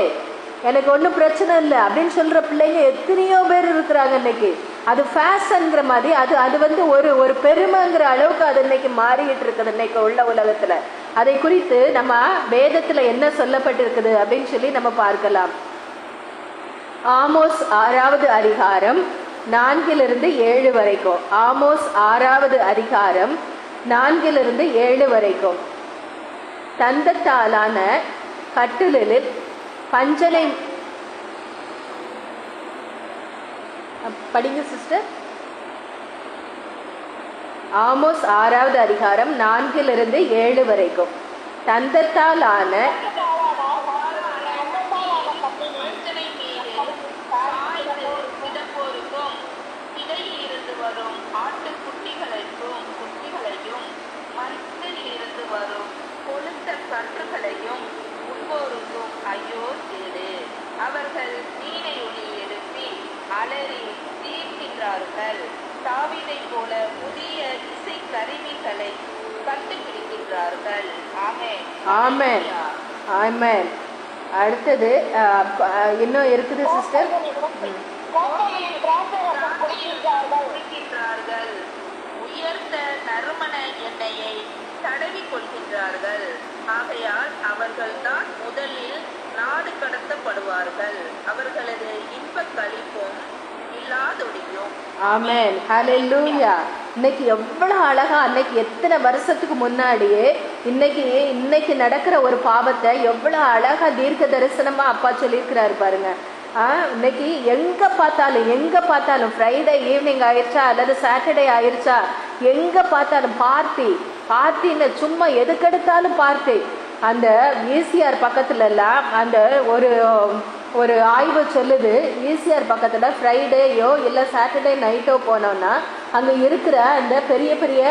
எனக்கு ஒன்றும் பிரச்சனை இல்லை அப்படின்னு சொல்கிற பிள்ளைங்க எத்தனையோ பேர் இருக்கிறாங்க இன்னைக்கு. அது ஃபேஷன்ங்கிற மாதிரி அது வந்து ஒரு பெருமைங்கிற அளவுக்கு அது இன்னைக்கு மாறிக்கிட்டு இருக்குது இன்னைக்கு உள்ள உலகத்தில். அதை குறித்து நம்ம வேதத்தில் என்ன சொல்லப்பட்டிருக்குது அப்படின்னு சொல்லி நம்ம பார்க்கலாம். ஆமோஸ் 6வது அதிகாரம் 4-7 வரைக்கும். ஆமோஸ் 6வது அதிகாரம் 4-7 வரைக்கும். தந்தத்தாலான கட்டிலில் பஞ்சனை படிங்க சிஸ்டர். ஆமோஸ் 6வது அதிகாரம் 4-7 வரைக்கும். தந்தத்தாலான
வரும் ஆட்டுக்குட்டிகளையும் மரத்தில் இருந்து வரும் கொழுத்த கன்றுகளையும் உண்போருக்கும் ஐயோ கேடு. அவர்கள் நீரை ஒளி எழுப்பி அலறி தீர்க்கின்றார்கள். தாவீதை போல புதிய இசை கருவிகளை கண்டுபிடிக்கின்றார்கள். ஆமென்
ஆமென் ஆமென். அடுத்தது இன்னும் இருக்குது சிஸ்டர்.
குடிக்கின்றார்கள்.
உயர்ந்த நறுமண எண்ணெயை தடவி கொள்கின்றார்கள். ஆகையால் அவர்கள் தான் முதலில் நாடு கடத்தப்படுவார்கள். அவர்களது இன்ப களிப்பும் இல்லாதொடியும்.
ஆமென் ஹல்லேலூயா. இன்னைக்கு எவ்வளவு அழகா, அன்னைக்கு எத்தனை வருஷத்துக்கு முன்னாடியே இன்னைக்கு நடக்கிற ஒரு பாவத்தை எவ்வளவு அழகா தீர்க்க தரிசனமா அப்பா சொல்லியிருக்கிறாரு பாருங்க. இன்னைக்கு எங்க பார்த்தாலும் ஃப்ரைடே ஈவினிங் ஆயிடுச்சா அல்லது சாட்டர்டே ஆயிடுச்சா, எங்க பார்த்தாலும் பார்ட்டின்னு சும்மா எதுக்கெடுத்தாலும் பார்ட்டி. அந்த ஈசிஆர் பக்கத்துல எல்லாம் அந்த ஒரு ஆய்வு சொல்லுது, ஈசிஆர் பக்கத்துல ஃப்ரைடேயோ இல்லை சாட்டர்டே நைட்டோ போனோம்னா அங்கே இருக்கிற அந்த பெரிய பெரிய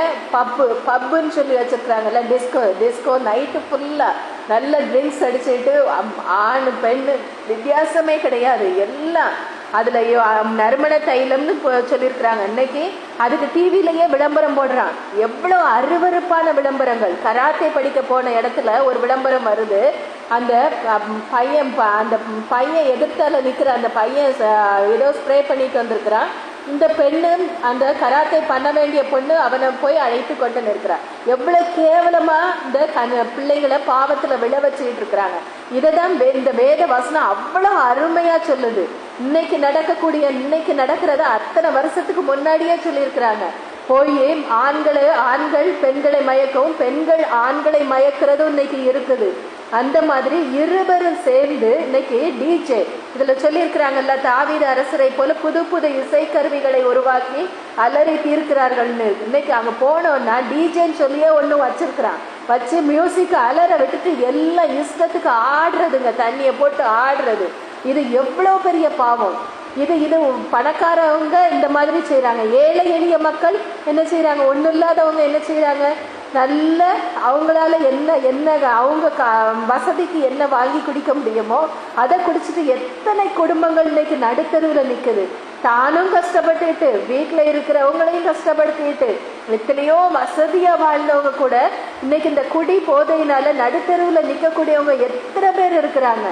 பப்புன்னு சொல்லி வச்சுருக்குறாங்கல்ல, டிஸ்கோ நைட்டு ஃபுல்லாக நல்ல ட்ரிங்க்ஸ் அடிச்சுட்டு ஆண் பெண் வித்தியாசமே கிடையாது, எல்லாம் அதில் நறுமண தைலம்னு சொல்லியிருக்கிறாங்க. இன்னைக்கு அதுக்கு டிவிலேயே விளம்பரம் போடுறான். எவ்வளோ அருவருப்பான விளம்பரங்கள். கராத்தே படிக்க போன இடத்துல ஒரு விளம்பரம் வருது. அந்த பையன் எதிர்த்தால நிற்கிற அந்த பையன் ஏதோ ஸ்ப்ரே பண்ணிட்டு வந்திருக்கிறான். இந்த பெண்ணு அந்த கராத்தே பண்ண வேண்டிய பொண்ணு அவனை போய் அழைத்து கொண்டு நிற்கிறான். எவ்வளோ கேவலமாக இந்த பிள்ளைங்களை பாவத்தில் விழ வச்சுக்கிட்டு இருக்கிறாங்க. இதை தான் இந்த வேத வசனம் அவ்வளோ அருமையாக சொல்லுது. இன்னைக்கு நடக்கிறத அத்தனை வருஷத்துக்கு முன்னாடியே சொல்லியிருக்கிறாங்க. போய் ஆண்கள் பெண்களை மயக்கவும் பெண்கள் ஆண்களை மயக்கிறதும் இன்னைக்கு இருக்குது. அந்த மாதிரி இருவரும் சேர்ந்து இன்னைக்கு டிஜே இதில் சொல்லியிருக்கிறாங்கல்ல, தாவீது அரசரை போல புது புது இசைக்கருவிகளை உருவாக்கி அலறி தீர்க்கிறார்கள்னு. இன்னைக்கு அங்கே போனோன்னா டிஜேன்னு சொல்லியே ஒன்று வச்சு மியூசிக் அலற விட்டுட்டு எல்லாம் இஷ்டத்துக்கு ஆடுறதுங்க, தண்ணியை போட்டு ஆடுறது. இது எவ்வளோ பெரிய பாவம். இது பணக்காரவங்க இந்த மாதிரி செய்கிறாங்க. ஏழை எளிய மக்கள் என்ன செய்கிறாங்க, ஒன்றும் இல்லாதவங்க என்ன செய்கிறாங்க, நல்ல அவங்களால என்ன அவங்க வசதிக்கு என்ன வாங்கி குடிக்க முடியுமோ அதை குடிச்சிட்டு எத்தனை குடும்பங்கள் இன்னைக்கு நடுத்தருவில் நிற்குது. தானும் கஷ்டப்பட்டுக்கிட்டு வீட்டில் இருக்கிறவங்களையும் கஷ்டப்படுத்திக்கிட்டு எத்தனையோ வசதியாக வாழ்ந்தவங்க கூட இன்னைக்கு இந்த குடி போதையினால நடுத்தருவில் நிற்கக்கூடியவங்க எத்தனை பேர் இருக்கிறாங்க.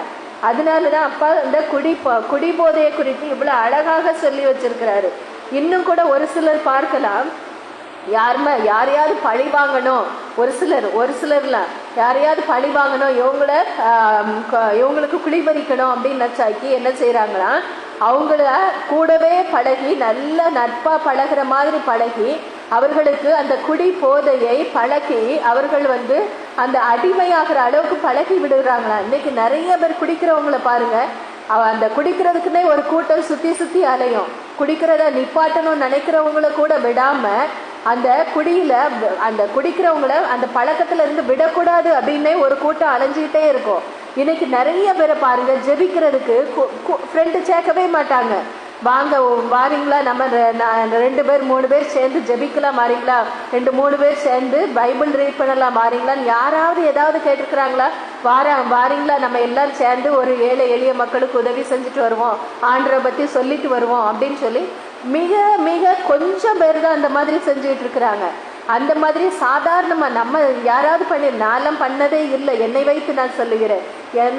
அதனாலதான் அப்பா இந்த குடி போதையை குறித்து இவ்வளவு அழகாக சொல்லி வச்சிருக்கிறாரு. இன்னும் கூட ஒரு சிலர் பார்க்கலாம், யாரையாவது பழி வாங்கணும், ஒரு சிலர்லாம் யாரையாவது பழி வாங்கணும், இவங்களுக்கு குளிபறிக்கணும் அப்படின்னு நினைச்சாக்கி என்ன செய்யறாங்களா, அவங்கள கூடவே பழகி நல்ல நட்பா பழகிற மாதிரி பழகி அவர்களுக்கு அந்த குடி போதையை பழக்கி அவர்கள் அந்த அடிமையாகிற அளவுக்கு பழகி விடுறாங்களா. இன்னைக்கு நிறைய பேர் குடிக்கிறவங்கள பாருங்க, அந்த குடிக்கிறதுக்குன்னே ஒரு கூட்டம் சுத்தி அலையும். குடிக்கிறத நிப்பாட்டணும்னு நினைக்கிறவங்கள கூட விடாம அந்த குடிக்கிறவங்கள அந்த பழக்கத்துல இருந்து விடக்கூடாது அப்படின்னே ஒரு கூட்டம் அலைஞ்சிக்கிட்டே இருக்கும். இன்னைக்கு நிறைய பேரை பாருங்க, ஜெபிக்கிறதுக்கு ஃப்ரெண்டு சேர்க்கவே மாட்டாங்க. வாங்க வாரீங்களா, நம்ம 2 பேர் 3 பேர் சேர்ந்து ஜெபிக்கலாம் வாரீங்களா, 2-3 பேர் சேர்ந்து பைபிள் ரீட் பண்ணலாம் வாரீங்களான்னு யாராவது ஏதாவது கேட்டிருக்கிறாங்களா? வாரீங்களா, நம்ம எல்லாரும் சேர்ந்து ஒரு ஏழை எளிய மக்களுக்கு உதவி செஞ்சுட்டு வருவோம், ஆண்டரை பற்றி சொல்லிட்டு வருவோம் அப்படின்னு சொல்லி மிக மிக கொஞ்சம் பேர் தான் அந்த மாதிரி செஞ்சுட்டு இருக்கிறாங்க. அந்த மாதிரி சாதாரணமாக நம்ம யாராவது நான்லாம் பண்ணதே இல்லை, என்னை வைத்து நான் சொல்லுகிறேன்,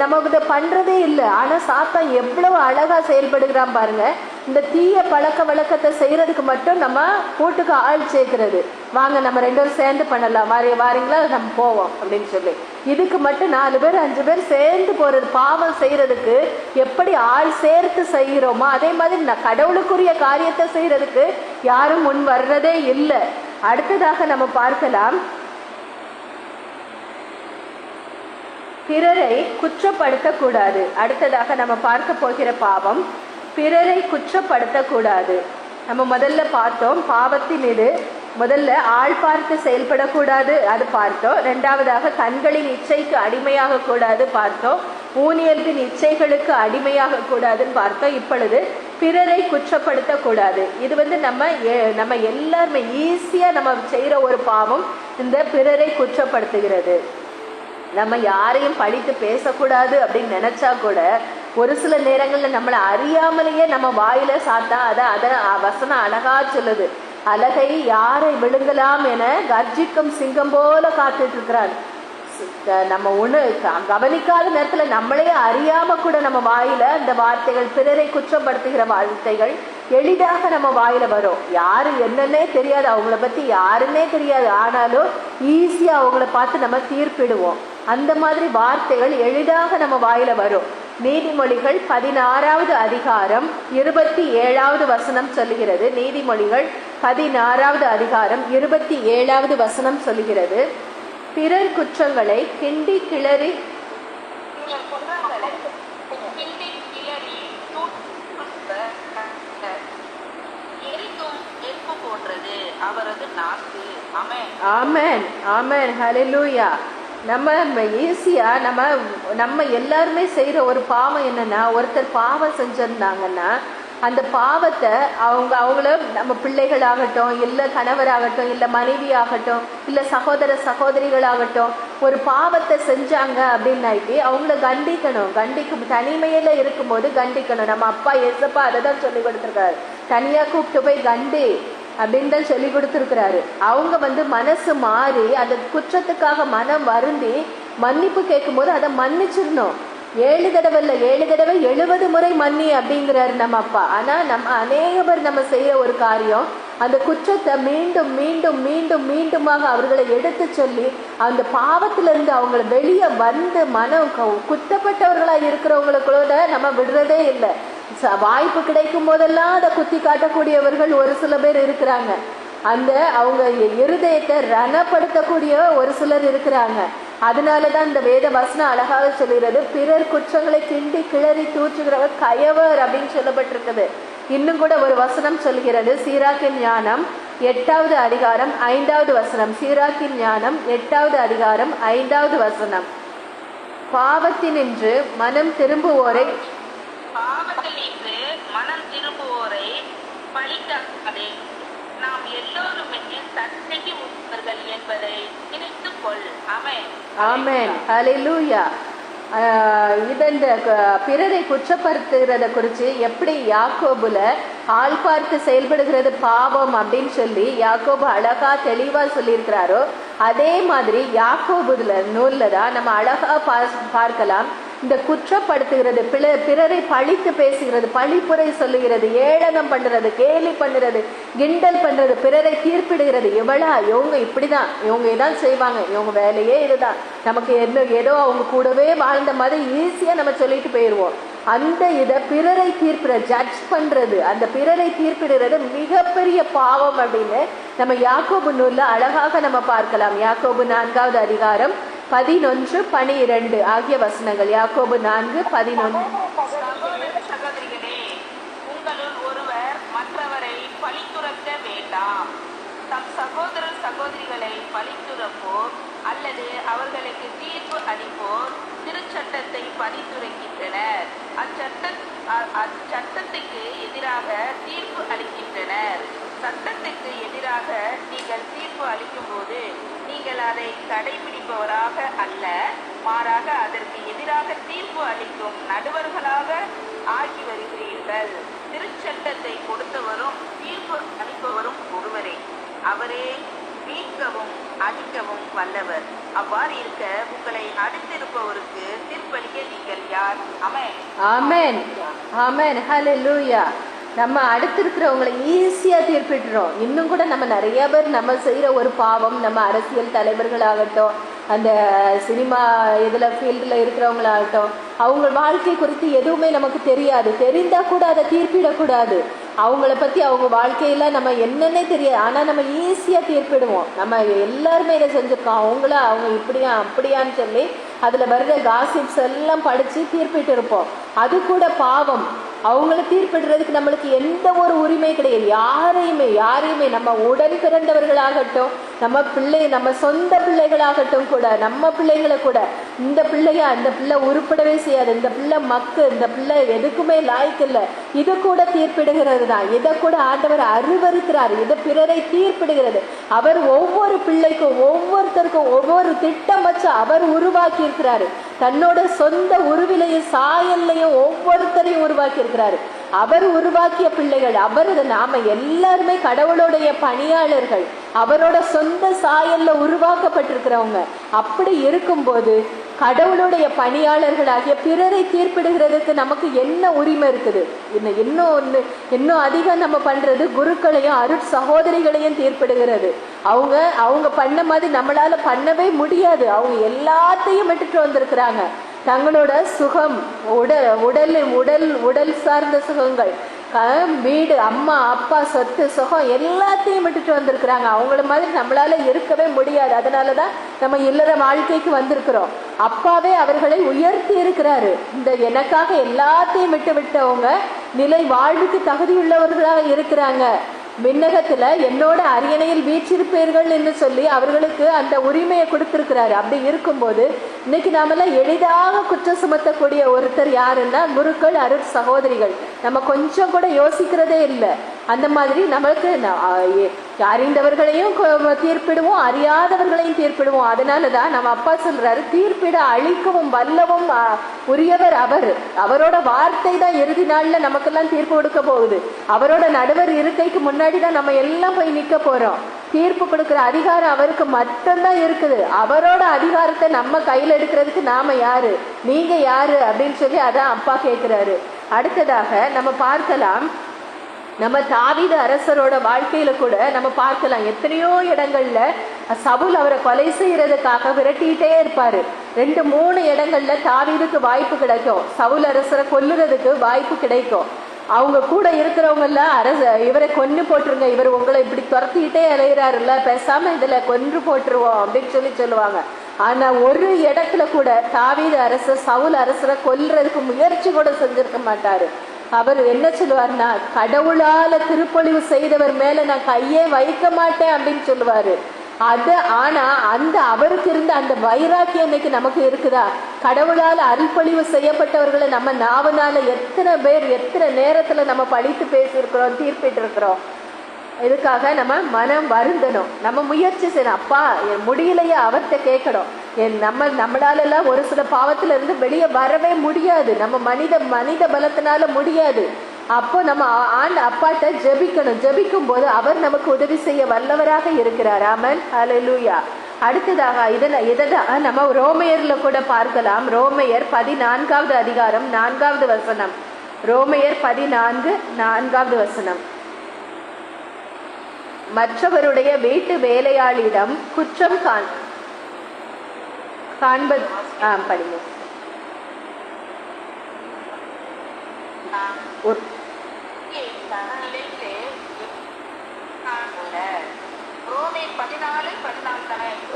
நம்ம இதை பண்ணுறதே இல்லை. ஆனால் சாத்தான் எவ்வளவு அழகாக செயல்படுகிறான் பாருங்க. இந்த தீய பழக்க வழக்கத்தை செய்கிறதுக்கு மட்டும் நம்ம கூட்டுக்கு ஆள் சேர்க்கிறது, வாங்க நம்ம 2 பேரும் சேர்ந்து பண்ணலாம், வாரீங்களா நம்ம போவோம் அப்படின்னு சொல்லி. இதுக்கு மட்டும் 4 பேர் 5 பேர் சேர்ந்து போகிறது. பாவம் செய்கிறதுக்கு எப்படி ஆள் சேர்த்து செய்கிறோமோ அதே மாதிரி நான் கடவுளுக்குரிய காரியத்தை செய்கிறதுக்கு யாரும் முன் வர்றதே இல்லை. அடுத்ததாக நம்ம பார்க்கலாம், பிறரை குற்றப்படுத்தக்கூடாது. அடுத்ததாக நம்ம பார்க்க போகிற பாவம் பிறரை குற்றப்படுத்தக்கூடாது. நம்ம முதல்ல பார்த்தோம் பாவத்தின் இது. முதல்ல ஆள் பார்த்து செயல்படக்கூடாது, அது பார்த்தோம். 2வதாக கண்களின் இச்சைக்கு அடிமையாக கூடாது பார்த்தோம். ஊனியத்தின் இச்சைகளுக்கு அடிமையாக கூடாதுன்னு பார்த்தோம். இப்பொழுது பிறரை குற்றப்படுத்தக்கூடாது. இது நம்ம எல்லாருமே ஈஸியாக நம்ம செய்கிற ஒரு பாவம் இந்த பிறரை குற்றப்படுத்துகிறது. நம்ம யாரையும் பழித்து பேசக்கூடாது அப்படின்னு நினைச்சா கூட ஒரு சில நேரங்களில் நம்மளை அறியாமலேயே நம்ம வாயில சாத்தா அதை வசனம் அழகா சொல்லுது, அலகை யாரை விழுங்கலாம் என கர்ஜிக்கும் சிங்கம் போல காத்துட்டு இருக்கிறான். நம்ம கவனிக்காத நேரத்துல நம்மளே அறியாம கூட நம்ம வாயில அந்த வார்த்தைகள், பிறரை குற்றப்படுத்துகிற வார்த்தைகள் எளிதாக நம்ம வாயில வரும். யாரு என்னன்னே தெரியாது, அவங்கள பத்தி யாருன்னே தெரியாது, ஆனாலும் ஈஸியா அவங்கள பார்த்து நம்ம தீர்ப்பிடுவோம். அந்த மாதிரி வார்த்தைகள் எளிதாக நம்ம வாயில வரும். நீதிமொழிகள் 16வது அதிகாரம் 27வது வசனம் சொல்லுகிறது. நீதிமொழிகள் 16வது அதிகாரம் 27வது வசனம் சொல்லுகிறது, பிறர் குற்றங்களை கிண்டி கிளறி
அவரது நாக்கு.
ஆமென் ஆமென் ஹல்லேலூயா. நம்ம ஈஸியா நம்ம எல்லாருமே செய்யற ஒரு பாவம் என்னன்னா, ஒருத்தர் பாவம் செஞ்சிருந்தாங்கன்னா அந்த பாவத்தை அவங்கள நம்ம பிள்ளைகளாகட்டும், இல்லை கணவராகட்டும், இல்லை மனைவி ஆகட்டும், இல்லை சகோதர சகோதரிகளாகட்டும், ஒரு பாவத்தை செஞ்சாங்க அப்படின்னாக்கி அவங்கள கண்டிக்கும். தனிமையில இருக்கும்போது கண்டிக்கணும். நம்ம அப்பா ஏசப்பா அதை தான் சொல்லி கொடுத்துருக்காரு, தனியா கூப்பிட்டு போய் கண்டி அப்படின்னு தான் சொல்லி கொடுத்துருக்கிறாரு. அவங்க மனசு மாறி அந்த குற்றத்துக்காக மனம் வருந்தி மன்னிப்பு கேட்கும் போது அதை மன்னிச்சிடணும். 7 தடவை இல்லை, 7 தடவை 70 முறை மன்னி அப்படிங்கிறாரு நம்ம அப்பா. ஆனா நம்ம அநேக பேர் நம்ம செய்யற ஒரு காரியம், அந்த குற்றத்தை மீண்டும் மீண்டும் மீண்டும் மீண்டுமாக அவர்களை எடுத்து சொல்லி அந்த பாவத்திலிருந்து அவங்கள வெளியே வந்து மனம் குத்தப்பட்டவர்களா இருக்கிறவங்களுக்குள்ள நம்ம விடுறதே இல்லை. வாய்ப்பு கிடைக்கும் போதெல்லாம் அதை குத்தி காட்டக்கூடியவர்கள் ஒரு சில பேர் இருக்கிறாங்க. அவங்க இருதயத்தை ரணப்படுத்தக்கூடிய ஒரு சிலர் இருக்கிறாங்க. அதனாலதான் இந்த வேத வசனம் அழகாக சொல்லுகிறது, பிறர் குற்றங்களை கிண்டி கிளறி தூற்றுகிறவர் கயவர் அப்படின்னு சொல்லப்பட்டிருக்குது. இன்னும் கூட ஒரு வசனம் சொல்கிறது, சீராக்கின் ஞானம் 8வது அதிகாரம் 5வது வசனம். சீராக்கின் ஞானம் 8வது அதிகாரம் 5வது வசனம், பாவத்தினின்று மனம் திரும்புவோரை
பழிக்காதே, நாம் எல்லோருமே சட்டைக்கு முன்னர்கள் என்பதை நினைத்துக் கொள். ஆமென்
ஆமென் ஹல்லேலூயா. இந்த பிறரை குற்றப்படுத்துகிறத குறித்து எப்படி யாக்கோபுல ஆள் பார்த்து செயல்படுகிறது பாவம் அப்படின்னு சொல்லி யாக்கோபு அழகா தெளிவா சொல்லியிருக்கிறாரோ, அதே மாதிரி யாக்கோபுல நூல்ல தான் நம்ம அழகா பார்க்கலாம். இந்த குற்றப்படுத்துகிறது, பிறரை பழித்து பேசுகிறது, பழிப்புரை சொல்லுகிறது, ஏளனம் பண்றது, கேலி பண்ணுறது, கிண்டல் பண்றது, பிறரை தீர்ப்பிடுகிறது. இவங்க இப்படிதான், இவங்க இதான் செய்வாங்க, இவங்க வேலையே இதுதான், நமக்கு ஏதோ அவங்க கூடவே வாழ்ந்த மாதிரி ஈஸியா நம்ம சொல்லிட்டு போயிடுவோம். அந்த இதை பிறரை ஜட்ஜ் பண்றது, அந்த பிறரை தீர்ப்பிடுறது மிகப்பெரிய பாவம் அப்படின்னு நம்ம யாக்கோபு நூல்ல அழகாக நம்ம பார்க்கலாம். யாக்கோபு 4வது அதிகாரம் 11, 12 ஆகிய வசனங்கள். யாக்கோபு 4:11.
சகோதரிகளே, உங்களுள் ஒருவர் மற்றவரை பழித்துரைக்க வேண்டாம். தம் சகோதரர் சகோதரிகளை பழித்துரைப்போர் அல்லது அவர்களுக்கு தீர்ப்பு அளிப்போர் திருச்சட்டத்தை பரிந்துரைக்கின்றனர். அச்சட்டத்துக்கு எதிராக தீர்ப்பு அளிக்கின்றனர். சட்டத்துக்கு எதிராக நீங்கள் தீர்ப்பு அளிக்கும் போது நீங்கள் அதை கடைபிடிப்பவராக அல்ல, மாறாக அதற்கு எதிராக தீர்ப்பு அளிக்கும் நடுவர்களாக ஆகி வருகிறீர்கள். திருச்சட்டத்தை கொடுத்தவரும் தீர்ப்பு அளிப்பவரும் ஒருவரே, அவரே மீட்கவும் அழிக்கவும் வல்லவர். அவ்வாறு இருக்க உங்களை அடுத்திருப்பவருக்கு தீர்ப்பளிக்க நீங்கள் யார்? ஆமென்.
ஆமென். ஆமென். ஹல்லேலூயா. நம்ம அடுத்திருக்கிறவங்களை ஈஸியா தீர்ப்பிடுறோம். இன்னும் கூட நம்ம நிறைய பேர் நம்ம செய்யற ஒரு பாவம், நம்ம அரசியல் தலைவர்களாகட்டும், அந்த சினிமா இதில் ஃபீல்டில் இருக்கிறவங்களாகட்டும், அவங்க வாழ்க்கை குறித்து எதுவுமே நமக்கு தெரியாது. தெரிந்தால் கூட அதை தீர்ப்பிடக்கூடாது. அவங்கள பற்றி அவங்க வாழ்க்கையில் நம்ம என்னன்னே தெரியாது. ஆனால் நம்ம ஈஸியாக தீர்ப்பிடுவோம். நம்ம எல்லாருமே இதை செஞ்சுருக்கோம். அவங்க இப்படியா அப்படியான்னு சொல்லி அதில் வருகிற காசிப்ஸ் எல்லாம் படித்து தீர்ப்பிட்டு இருப்போம். அது கூட பாவம். அவங்கள தீர்ப்பிடுறதுக்கு நம்மளுக்கு எந்த ஒரு உரிமை கிடையாது. யாரையுமே நம்ம உடன் பிறந்தவர்களாகட்டும், நம்ம சொந்த பிள்ளைகளாகட்டும் கூட, நம்ம பிள்ளைகளை கூட, இந்த பிள்ளையா இந்த பிள்ளை உருப்படவே செய்யாது, இந்த பிள்ளை இந்த பிள்ளை எதுக்குமே லாய்க்கு இல்லை, இது கூட தீர்ப்பிடுகிறது தான். இதை கூட ஆண்டவர் அருவருக்கிறார். இது பிறரை தீர்ப்பிடுகிறது. அவர் ஒவ்வொரு பிள்ளைக்கும் ஒவ்வொருத்தருக்கும் ஒவ்வொரு திட்டம் வச்சு அவர் உருவாக்கி இருக்கிறாரு. தன்னோட சொந்த உருவிலையும் சாயல்லையும் ஒவ்வொருத்தரையும் உருவாக்கி இருக்கிறாரு. அவர் உருவாக்கிய பிள்ளைகள், நாம எல்லாருமே கடவுளுடைய பணியாளர்கள், அவரோட சொந்த சாயல்ல உருவாக்கப்பட்டிருக்கிறவங்க. அப்படி இருக்கும்போது கடவுளுடைய பணியாளர்களாகிய பிறரை தீர்ப்பிடுகிறதுக்கு நமக்கு என்ன உரிமை இருக்குது? இன்னும் அதிகம் நம்ம பண்றது குருக்களையும் அருட் சகோதரிகளையும் தீர்ப்பிடுகிறது. அவங்க பண்ண மாதிரி நம்மளால பண்ணவே முடியாது. அவங்க எல்லாத்தையும் விட்டுட்டு வந்திருக்கிறாங்க. தங்களோட சுகம், உடல் சார்ந்த சுகங்கள், வீடு, அம்மா அப்பா, சொத்து சுகம் எல்லாத்தையும் விட்டுட்டு வந்திருக்கிறாங்க. அவங்கள மாதிரி நம்மளால இருக்கவே முடியாது. அதனாலதான் நம்ம இல்லற வாழ்க்கைக்கு வந்திருக்கிறோம். அப்பாவே அவர்களை உயர்த்தி இருக்கிறாரு. இந்த எனக்காக எல்லாத்தையும் விட்டவங்க நிலை வாழ்வுக்கு தகுதியுள்ளவர்களாக இருக்கிறாங்க. விண்ணகத்துல என்னோட அரியணையில் வீற்றிருப்பீர்கள் என்று சொல்லி அவர்களுக்கு அந்த உரிமையை கொடுத்திருக்கிறாரு. அப்படி இருக்கும்போது இன்னைக்கு நாமெல்லாம் எளிதாக குற்றம் சுமத்தக்கூடிய ஒருத்தர் யாருன்னா குருக்கள், அருட் சகோதரிகள். நம்ம கொஞ்சம் கூட யோசிக்கிறதே இல்லை. அந்த மாதிரி நம்மளுக்கு அறிந்தவர்களையும் தீர்ப்பிடுவோம், அறியாதவர்களையும் தீர்ப்பிடுவோம். அதனாலதான் நம்ம அப்பா சொல்றாரு, தீர்ப்பிட அழிக்கவும் வல்லவும் உரியவர் அவர். அவரோட வார்த்தை தான் இறுதி நாள்ல நமக்கெல்லாம் தீர்ப்பு கொடுக்க போகுது. அவரோட நடுவர் இருக்கைக்கு முன்னாடி தான் நம்ம எல்லாம் போய் நிக்க போறோம். தீர்ப்பு கொடுக்கிற அதிகாரம் அவருக்கு மட்டும்தான் இருக்குது. அவரோட அதிகாரத்தை நம்ம கையில எடுக்கிறதுக்கு நாம யாரு, நீங்க யாரு அப்படின்னு சொல்லி அதான் அப்பா கேட்கிறாரு. அடுத்ததாக நம்ம பார்க்கலாம், நம்ம தாவீது அரசரோட வாழ்க்கையில கூட நம்ம பார்க்கலாம். எத்தனையோ இடங்கள்ல சவுல் அவரை கொலை செய்யறதுக்காக விரட்டிட்டே இருப்பாரு. 2-3 இடங்கள்ல தாவீதுக்கு வாய்ப்பு கிடைக்கும், சவுல் அரசரை கொல்லுறதுக்கு வாய்ப்பு கிடைக்கும். அவங்க கூட இருக்கிறவங்க எல்லாம் இவரை கொன்று போட்டுருங்க, இவர் உங்களை இப்படி துரத்திக்கிட்டே அலையிறாருல்ல, பேசாம இதுல கொன்று போட்டுருவோம் அப்படின்னு சொல்லுவாங்க. ஆனா ஒரு இடத்துல கூட தாவீது அரசர் சவுல் அரசரை கொல்றதுக்கு முயற்சி கூட செஞ்சிருக்க மாட்டாரு. அவர் என்ன சொல்லுவார்னா, கடவுளால திருப்பொழிவு செய்தவர் மேல நான் கையே வைக்க மாட்டேன் அப்படின்னு சொல்லுவாரு. ஆனா அவருக்கு இருந்த அந்த வைராக்கியம் இன்னைக்கு நமக்கு இருக்குதா? கடவுளால் அருள்பொழிவு செய்யப்பட்டவர்களை நம்ம நாவனால எத்தனை பேர் எத்தனை நேரத்துல நம்ம பழித்து பேசியிருக்கிறோம், தீர்ப்பிட்டு இருக்கிறோம். இதுக்காக நம்ம மனம் வருந்தணும், நம்ம முயற்சி செய்யணும். அப்பா முடியலையா அவர்கிட்ட கேட்கணும். நம்மளால எல்லாம் ஒரு சில பாவத்துல இருந்து வெளியே வரவே முடியாது. நம்ம மனித பலத்தினால முடியாது. அப்போ நம்ம அப்பாட்ட ஜெபிக்கணும். ஜெபிக்கும் போது அவர் நமக்கு உதவி செய்ய வல்லவராக இருக்கிறார். ஆமென். ஹல்லேலூயா. அடுத்ததாக இதை நம்ம ரோமையர்ல கூட பார்க்கலாம். ரோமையர் 14வது அதிகாரம் 4வது வசனம். ரோமையர் 14:4வது வசனம். மற்றவருடைய வீட்டு வேலையாளிடம் குற்றம் காண்பது படிங்க.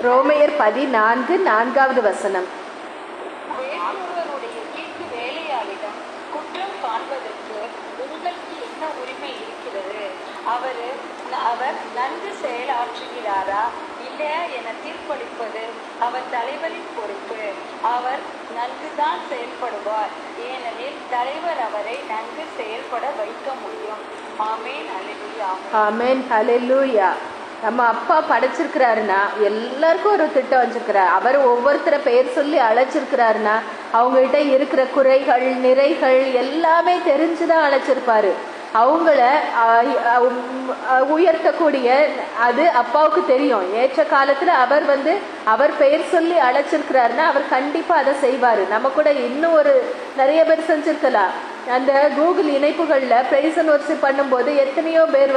ரோமையர் 14:4வது வசனம்.
வேறொருவருடைய வீட்டு வேலையாளிடம் குற்றம் காண்பதற்கு உங்களுக்கு என்ன உரிமை இருக்கிறது? அவரு
அவர் நன்கு செயலாற்றுகிறாரா இல்லையா என தீர்ப்பளிப்பது அவர் தலைவரின் பொறுப்பு. அவர் நன்குதான் செயல்படுவார், ஏனெனில் தலைவர் அவரை நன்கு செயல்பட வைக்க முடியும். ஆமேன், ஹல்லேலூயா.
ஆமென், ஹல்லேலூயா. நம்ம அப்பா படைச்சிருக்கிறாருன்னா எல்லாருக்கும் ஒரு திட்டம் வச்சிருக்கிறார். அவர் ஒவ்வொருத்தரை பெயர் சொல்லி அழைச்சிருக்கிறாருன்னா அவங்ககிட்ட இருக்கிற குறைகள் நிறைகள் எல்லாமே தெரிஞ்சுதான் அழைச்சிருப்பாரு. அவங்கள உயர்த்தக்கூடிய அது அப்பாவுக்கு தெரியும். ஏற்ற காலத்துல அவர் பெயர் சொல்லி அழைச்சிருக்கிறாருன்னா அவர் கண்டிப்பா அதை செய்வாரு. நம்ம கூட இன்னும் ஒரு நிறைய பேர் செஞ்சிருக்கலாம். அந்த கூகுள் இணைப்புகள்ல பிரைஸ் அண்ட் வொர்ஷிப் பண்ணும்போது எத்தனையோ பேர்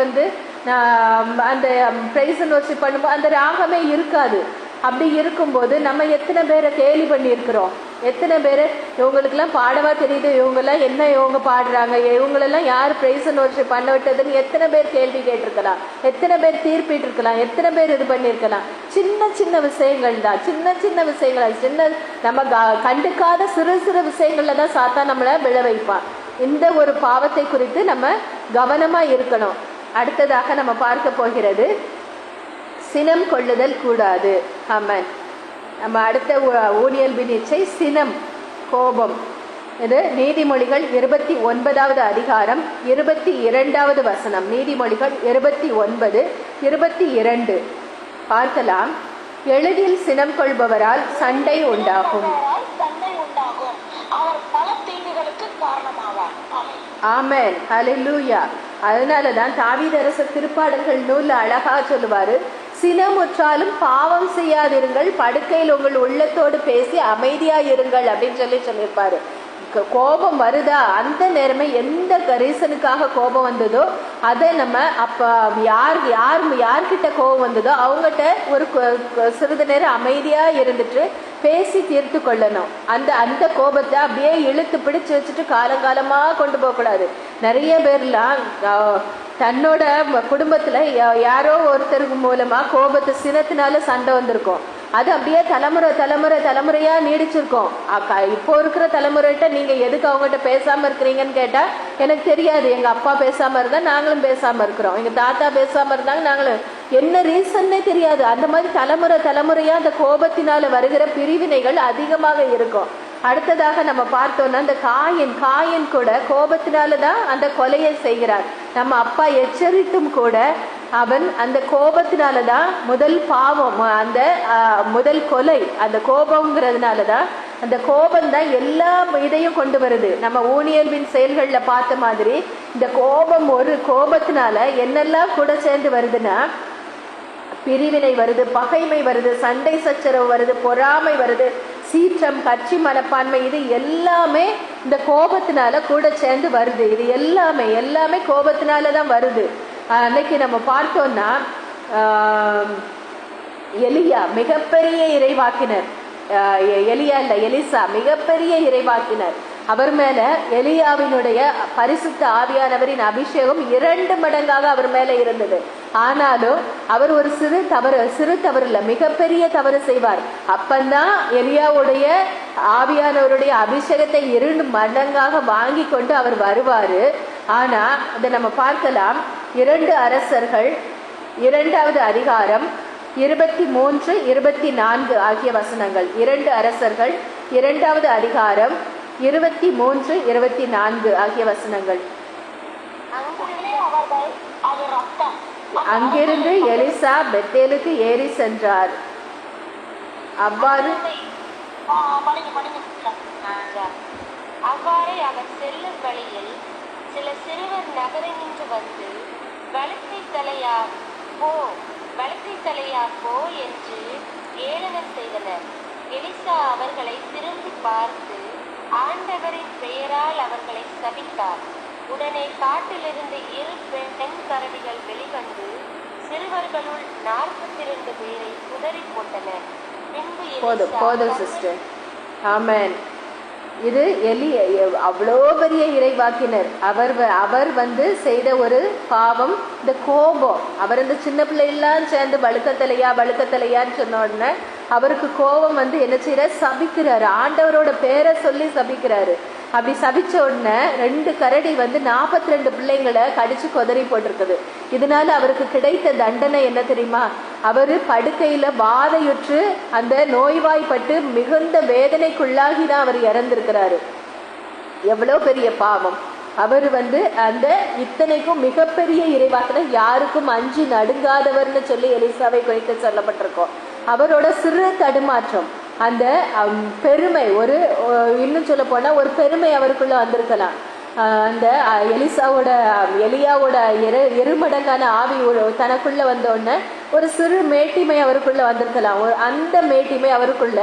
அந்த பிரைஸ் அண்ட் வொர்ஷிப் பண்ணும்போது அந்த ராகமே இருக்காது. அப்படி இருக்கும்போது நம்ம எத்தனை பேரை கேலி பண்ணியிருக்கிறோம். எத்தனை பேர் இவங்களுக்கெல்லாம் பாடவா தெரியுது, இவங்கெல்லாம் என்ன இவங்க பாடுறாங்க, இவங்களெல்லாம் யார் பிரைஸ் அண்ட் வொர்ஷிப் பண்ண விட்டதுன்னு எத்தனை பேர் கேள்வி கேட்டிருக்கலாம், எத்தனை பேர் தீர்ப்பிட்டு இருக்கலாம், எத்தனை பேர் இது பண்ணியிருக்கலாம். சின்ன சின்ன விஷயங்கள் தான், சின்ன சின்ன விஷயங்கள், சின்ன நம்ம கண்டுக்காத சிறு சிறு விஷயங்கள்ல தான் சாத்தா நம்மளை விழ வைப்பான். இந்த ஒரு பாவத்தை குறித்து நம்ம கவனமா இருக்கணும். அடுத்ததாக நம்ம பார்க்க போகிறது சினம் கொள்ளுதல் கூடாது. ஆமென். நம்ம அடுத்த ஊழியல் வினிச்சை சினம், கோபம். இது நீதிமொழிகள் 29வது அதிகாரம் 22வது வசனம். நீதிமொழிகள் 29, 22 பார்க்கலாம். எளிதில் சினம் கொள்பவரால் சண்டை உண்டாகும்.
அவர் பல தீங்குகளுக்கு காரணமாவார்.
ஆமென், ஹல்லேலூயா. அதனாலதான் தாவீதரசர் திருப்பாடல்கள் நூல்ல அழகா சொல்லுவாரு, சினமுற்றாலும் பாவம் செய்யாதிருங்கள், படுக்கையில் உங்கள் உள்ளத்தோடு பேசி அமைதியா இருங்கள் அப்படின்னு சொல்லியிருப்பாரு. கோபம் வருதா அந்த நேரமே எந்த ரீசனுக்காக கோபம் வந்ததோ அதை நம்ம அப்ப யார்கிட்ட கோபம் வந்ததோ அவங்ககிட்ட ஒரு சிறிது நேரம் அமைதியா இருந்துட்டு பேசி தீர்த்து கொள்ளணும். அந்த கோபத்தை அப்படியே இழுத்து பிடிச்சு வச்சுட்டு காலங்காலமா கொண்டு போக கூடாது. நிறைய பேர்லாம் தன்னோட குடும்பத்துல யாரோ ஒருத்தருக்கு மூலமா கோபத்தை சினத்தினால சண்டை வந்திருக்கும். அது அப்படியே தலைமுறையா நீடிச்சிருக்கோம். இப்போ இருக்கிற தலைமுறைகிட்ட நீங்க எதுக்கு அவங்ககிட்ட பேசாம இருக்கிறீங்கன்னு கேட்டா எனக்கு தெரியாது. எங்க அப்பா பேசாம இருந்தா நாங்களும் பேசாம இருக்கிறோம், எங்க தாத்தா பேசாம இருந்தாங்க நாங்களும், என்ன ரீசன்னே தெரியாது. அந்த மாதிரி தலைமுறையா அந்த கோபத்தினால வருகிற பிரிவினைகள் அதிகமாக இருக்கும். அடுத்ததாக நம்ம பார்த்தோம்னா அந்த காயின் கூட கோபத்தினாலதான் அந்த கொலையை செய்கிறார். நம்ம அப்பா எச்சரித்தும் கூட அவன் அந்த கோபத்தினாலதான் முதல் பாவம், அந்த முதல் கொலை அந்த கோபம்ங்கிறதுனாலதான். அந்த கோபம் தான் எல்லா இதையும் கொண்டு வருது. நம்ம ஊழியர்வின் செயல்கள்ல பார்த்த மாதிரி இந்த கோபத்தினால என்னெல்லாம் கூட சேர்ந்து வருதுன்னா, பிரிவினை வருது, பகைமை வருது, சண்டை சச்சரவு வருது, பொறாமை வருது, சீற்றம், கட்சி மனப்பான்மை, இது எல்லாமே இந்த கோபத்தினால கூட சேர்ந்து வருது. இது எல்லாமே கோபத்தினாலதான் வருது. அன்னைக்கு நம்ம பார்த்தோம்னா எலியா மிகப்பெரிய இறைவாக்கினர், எலிசா மிகப்பெரிய இறைவாக்கினர். அவர் மேல எலியாவினுடைய பரிசுத்த ஆவியானவரின் அபிஷேகம் 2 மடங்காக அவர் மேல இருந்தது. ஆனாலும் அவர் ஒரு சிறு தவறு இல்ல, மிகப்பெரிய தவறு செய்வார். அப்பந்தான் எலியாவுடைய ஆவியானவருடைய அபிஷேகத்தை 2 மடங்காக வாங்கி கொண்டு அவர் வருவாரு. ஆனா இதை நம்ம பார்க்கலாம். 2 அரசர்கள் 2வது அதிகாரம் 23, 24 ஆகிய வசனங்கள். 2 அரசர்கள் 2வது அதிகாரம் 23, 24 ஆகிய வசனங்கள். அங்கிருந்து எலிசா பெத்தேலுக்கு ஏறி சென்றார். அவ்வாறே
அவர் செல்லும் வழியில் சில சிறுவர் நகரை நின்று வந்து வலத்தை தலையா போ என்று ஏளனம் செய்தனர். எலிசா அவர்களை திரும்பி பார்த்து ஆண்டவரின் பெயரால் அவர்களை சபித்தார். உடனே காட்டிலிருந்து 2 பெண் கரடிகள் வெளிவந்து சிறுவர்களுள் 42 பேரை குதறி போட்டனர். பின்பு
போதும் சிஸ்டர். ஆமென். இது அவ்வளோ பெரிய இறைவாக்கினர். அவர் செய்த ஒரு பாவம் இந்த கோபம். அவர் இந்த சின்ன பிள்ளைலாம் சேர்ந்து வழுக்கத்தலையான்னு சொன்ன உடனே அவருக்கு கோபம் என்ன செய்யற, சபிக்கிறாரு. ஆண்டவரோட பேரை சொல்லி சபிக்கிறாரு. அப்படி சபிச்ச உடனே 2 கரடி வந்து 42 பிள்ளைங்களை கடிச்சு கொதறி போட்டிருக்குது. இதனால அவருக்கு கிடைத்த தண்டனை என்ன தெரியுமா? அவர் படுக்கையில வாதையுற்று அந்த நோய்வாய்ப்பட்டு மிகுந்த வேதனைக்குள்ளாகி தான் அவர் இறந்திருக்கிறாரு. எவ்வளோ பெரிய பாவம்! அவர் வந்து அந்த இத்தனைக்கும் மிகப்பெரிய இறைவாக்கினர், யாருக்கும் அஞ்சி நடுங்காதவர்னு சொல்லி எலிசாவை குறித்து சொல்லப்பட்டிருக்கோம். அவரோட சிறு தடுமாற்றம், அந்த பெருமை, ஒரு இன்னும் சொல்ல போனா ஒரு பெருமை அவருக்குள்ள வந்திருக்கலாம். அந்த எலியாவோட எருமடங்கான ஆவி தனக்குள்ள வந்தோடனே ஒரு சிறு மேட்டிமை அவருக்குள்ள வந்திருக்கலாம். அந்த மேட்டிமை அவருக்குள்ள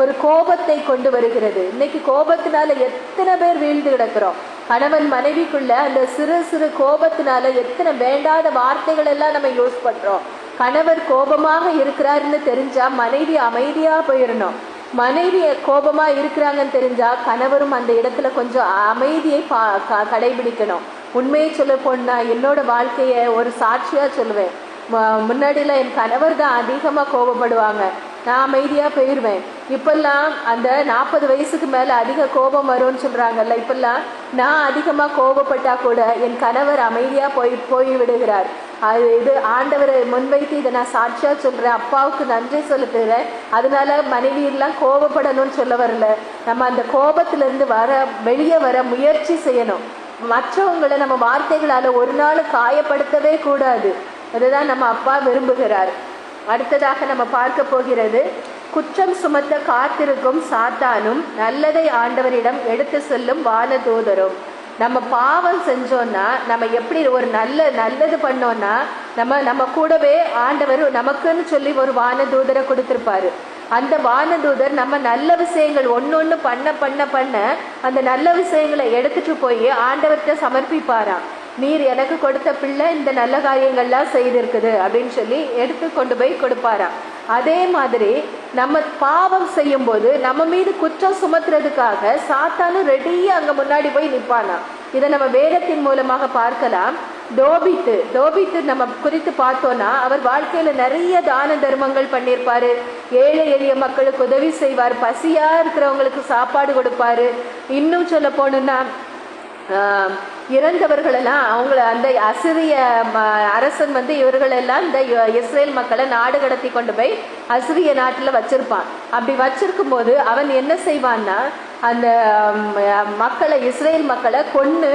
ஒரு கோபத்தை கொண்டு வருகிறது. இன்னைக்கு கோபத்தினால எத்தனை பேர் வீழ்ந்து கிடக்கிறோம். கணவன் மனைவிக்குள்ள அந்த சிறு சிறு கோபத்தினால எத்தனை வேண்டாத வார்த்தைகள் எல்லாம் நம்ம யூஸ் பண்றோம். கணவர் கோபமாக இருக்கிறாருன்னு தெரிஞ்சா மனைவி அமைதியா போயிடணும். மனைவி கோபமா இருக்கிறாங்கன்னு தெரிஞ்சா கணவரும் அந்த இடத்துல கொஞ்சம் அமைதியை கடைபிடிக்கணும். உண்மையை சொல்ல போனா என்னோட வாழ்க்கைய ஒரு சாட்சியா சொல்லுவேன். முன்னாடியில என் கணவர் தான் அதிகமா கோபப்படுவாங்க, நான் அமைதியா போயிடுவேன். இப்பெல்லாம் அந்த 40 வயசுக்கு மேல அதிக கோபம் வரும்னு சொல்றாங்கல்ல, இப்பெல்லாம் நான் அதிகமா கோபப்பட்டா கூட என் கணவர் அமைதியா போய் விடுகிறார். இது ஆண்டவரை முன்வைத்து இதை நான் சாட்சியா சொல்றேன். அப்பாவுக்கு நன்றி செலுத்துறேன். அதனால மனைவி எல்லாம் கோபப்படணும்னு சொல்ல வரல. நம்ம அந்த கோபத்திலிருந்து வெளியே வர முயற்சி செய்யணும். மற்றவங்களை நம்ம வார்த்தைகளால ஒரு நாள் காயப்படுத்தவே கூடாது. அதுதான் நம்ம அப்பா விரும்புகிறார். அடுத்ததாக நம்ம பார்க்க போகிறது, குற்றம் சுமத்த காத்திருக்கும் சாத்தானும் நல்லதை ஆண்டவரிடம் எடுத்து செல்லும் வானதூதரும். நம்ம பாவம் செஞ்சோம்னா, நம்ம எப்படி ஒரு நல்லது பண்ணோம்னா, நம்ம கூடவே ஆண்டவர் நமக்குன்னு சொல்லி ஒரு வானதூதரை கொடுத்திருப்பாரு. அந்த வானதூதர் நம்ம நல்ல விஷயங்கள் ஒன்னொன்னு பண்ண அந்த நல்ல விஷயங்களை எடுத்துட்டு போய் ஆண்டவர்கிட்ட சமர்ப்பிப்பாராம். நீர் எனக்கு கொடுத்த பிள்ளை இந்த நல்ல காரியங்கள்லாம் செய்திருக்குது அப்படின்னு சொல்லி எடுத்து கொண்டு போய் கொடுப்பாராம். அதே மாதிரி நம்ம பாவம் செய்யும் போது நம்ம மீது குற்றம் சுமத்துறதுக்காக சாத்தானும் ரெடியா அங்க முன்னாடி போய் நிற்பானா. இதை நம்ம வேதத்தின் மூலமாக பார்க்கலாம். தோபித்து நம்ம குறித்து பார்த்தோம்னா, அவர் வாழ்க்கையில நிறைய தான தர்மங்கள் பண்ணியிருப்பாரு. ஏழை எளிய மக்களுக்கு உதவி செய்வார். பசியா இருக்கிறவங்களுக்கு சாப்பாடு கொடுப்பாரு. இன்னும் சொல்ல போனோம்னா, இறந்தவர்களெல்லாம் அவங்கள அந்த அசிரிய அரசன் வந்து இவர்களெல்லாம் இந்த இஸ்ரேல் மக்களை நாடு கடத்தி கொண்டு போய் அசிரிய நாட்டில் வச்சிருப்பான். அப்படி வச்சிருக்கும் போது அவன் என்ன செய்வான்னா, அந்த மக்களை, இஸ்ரேல் மக்களை கொன்று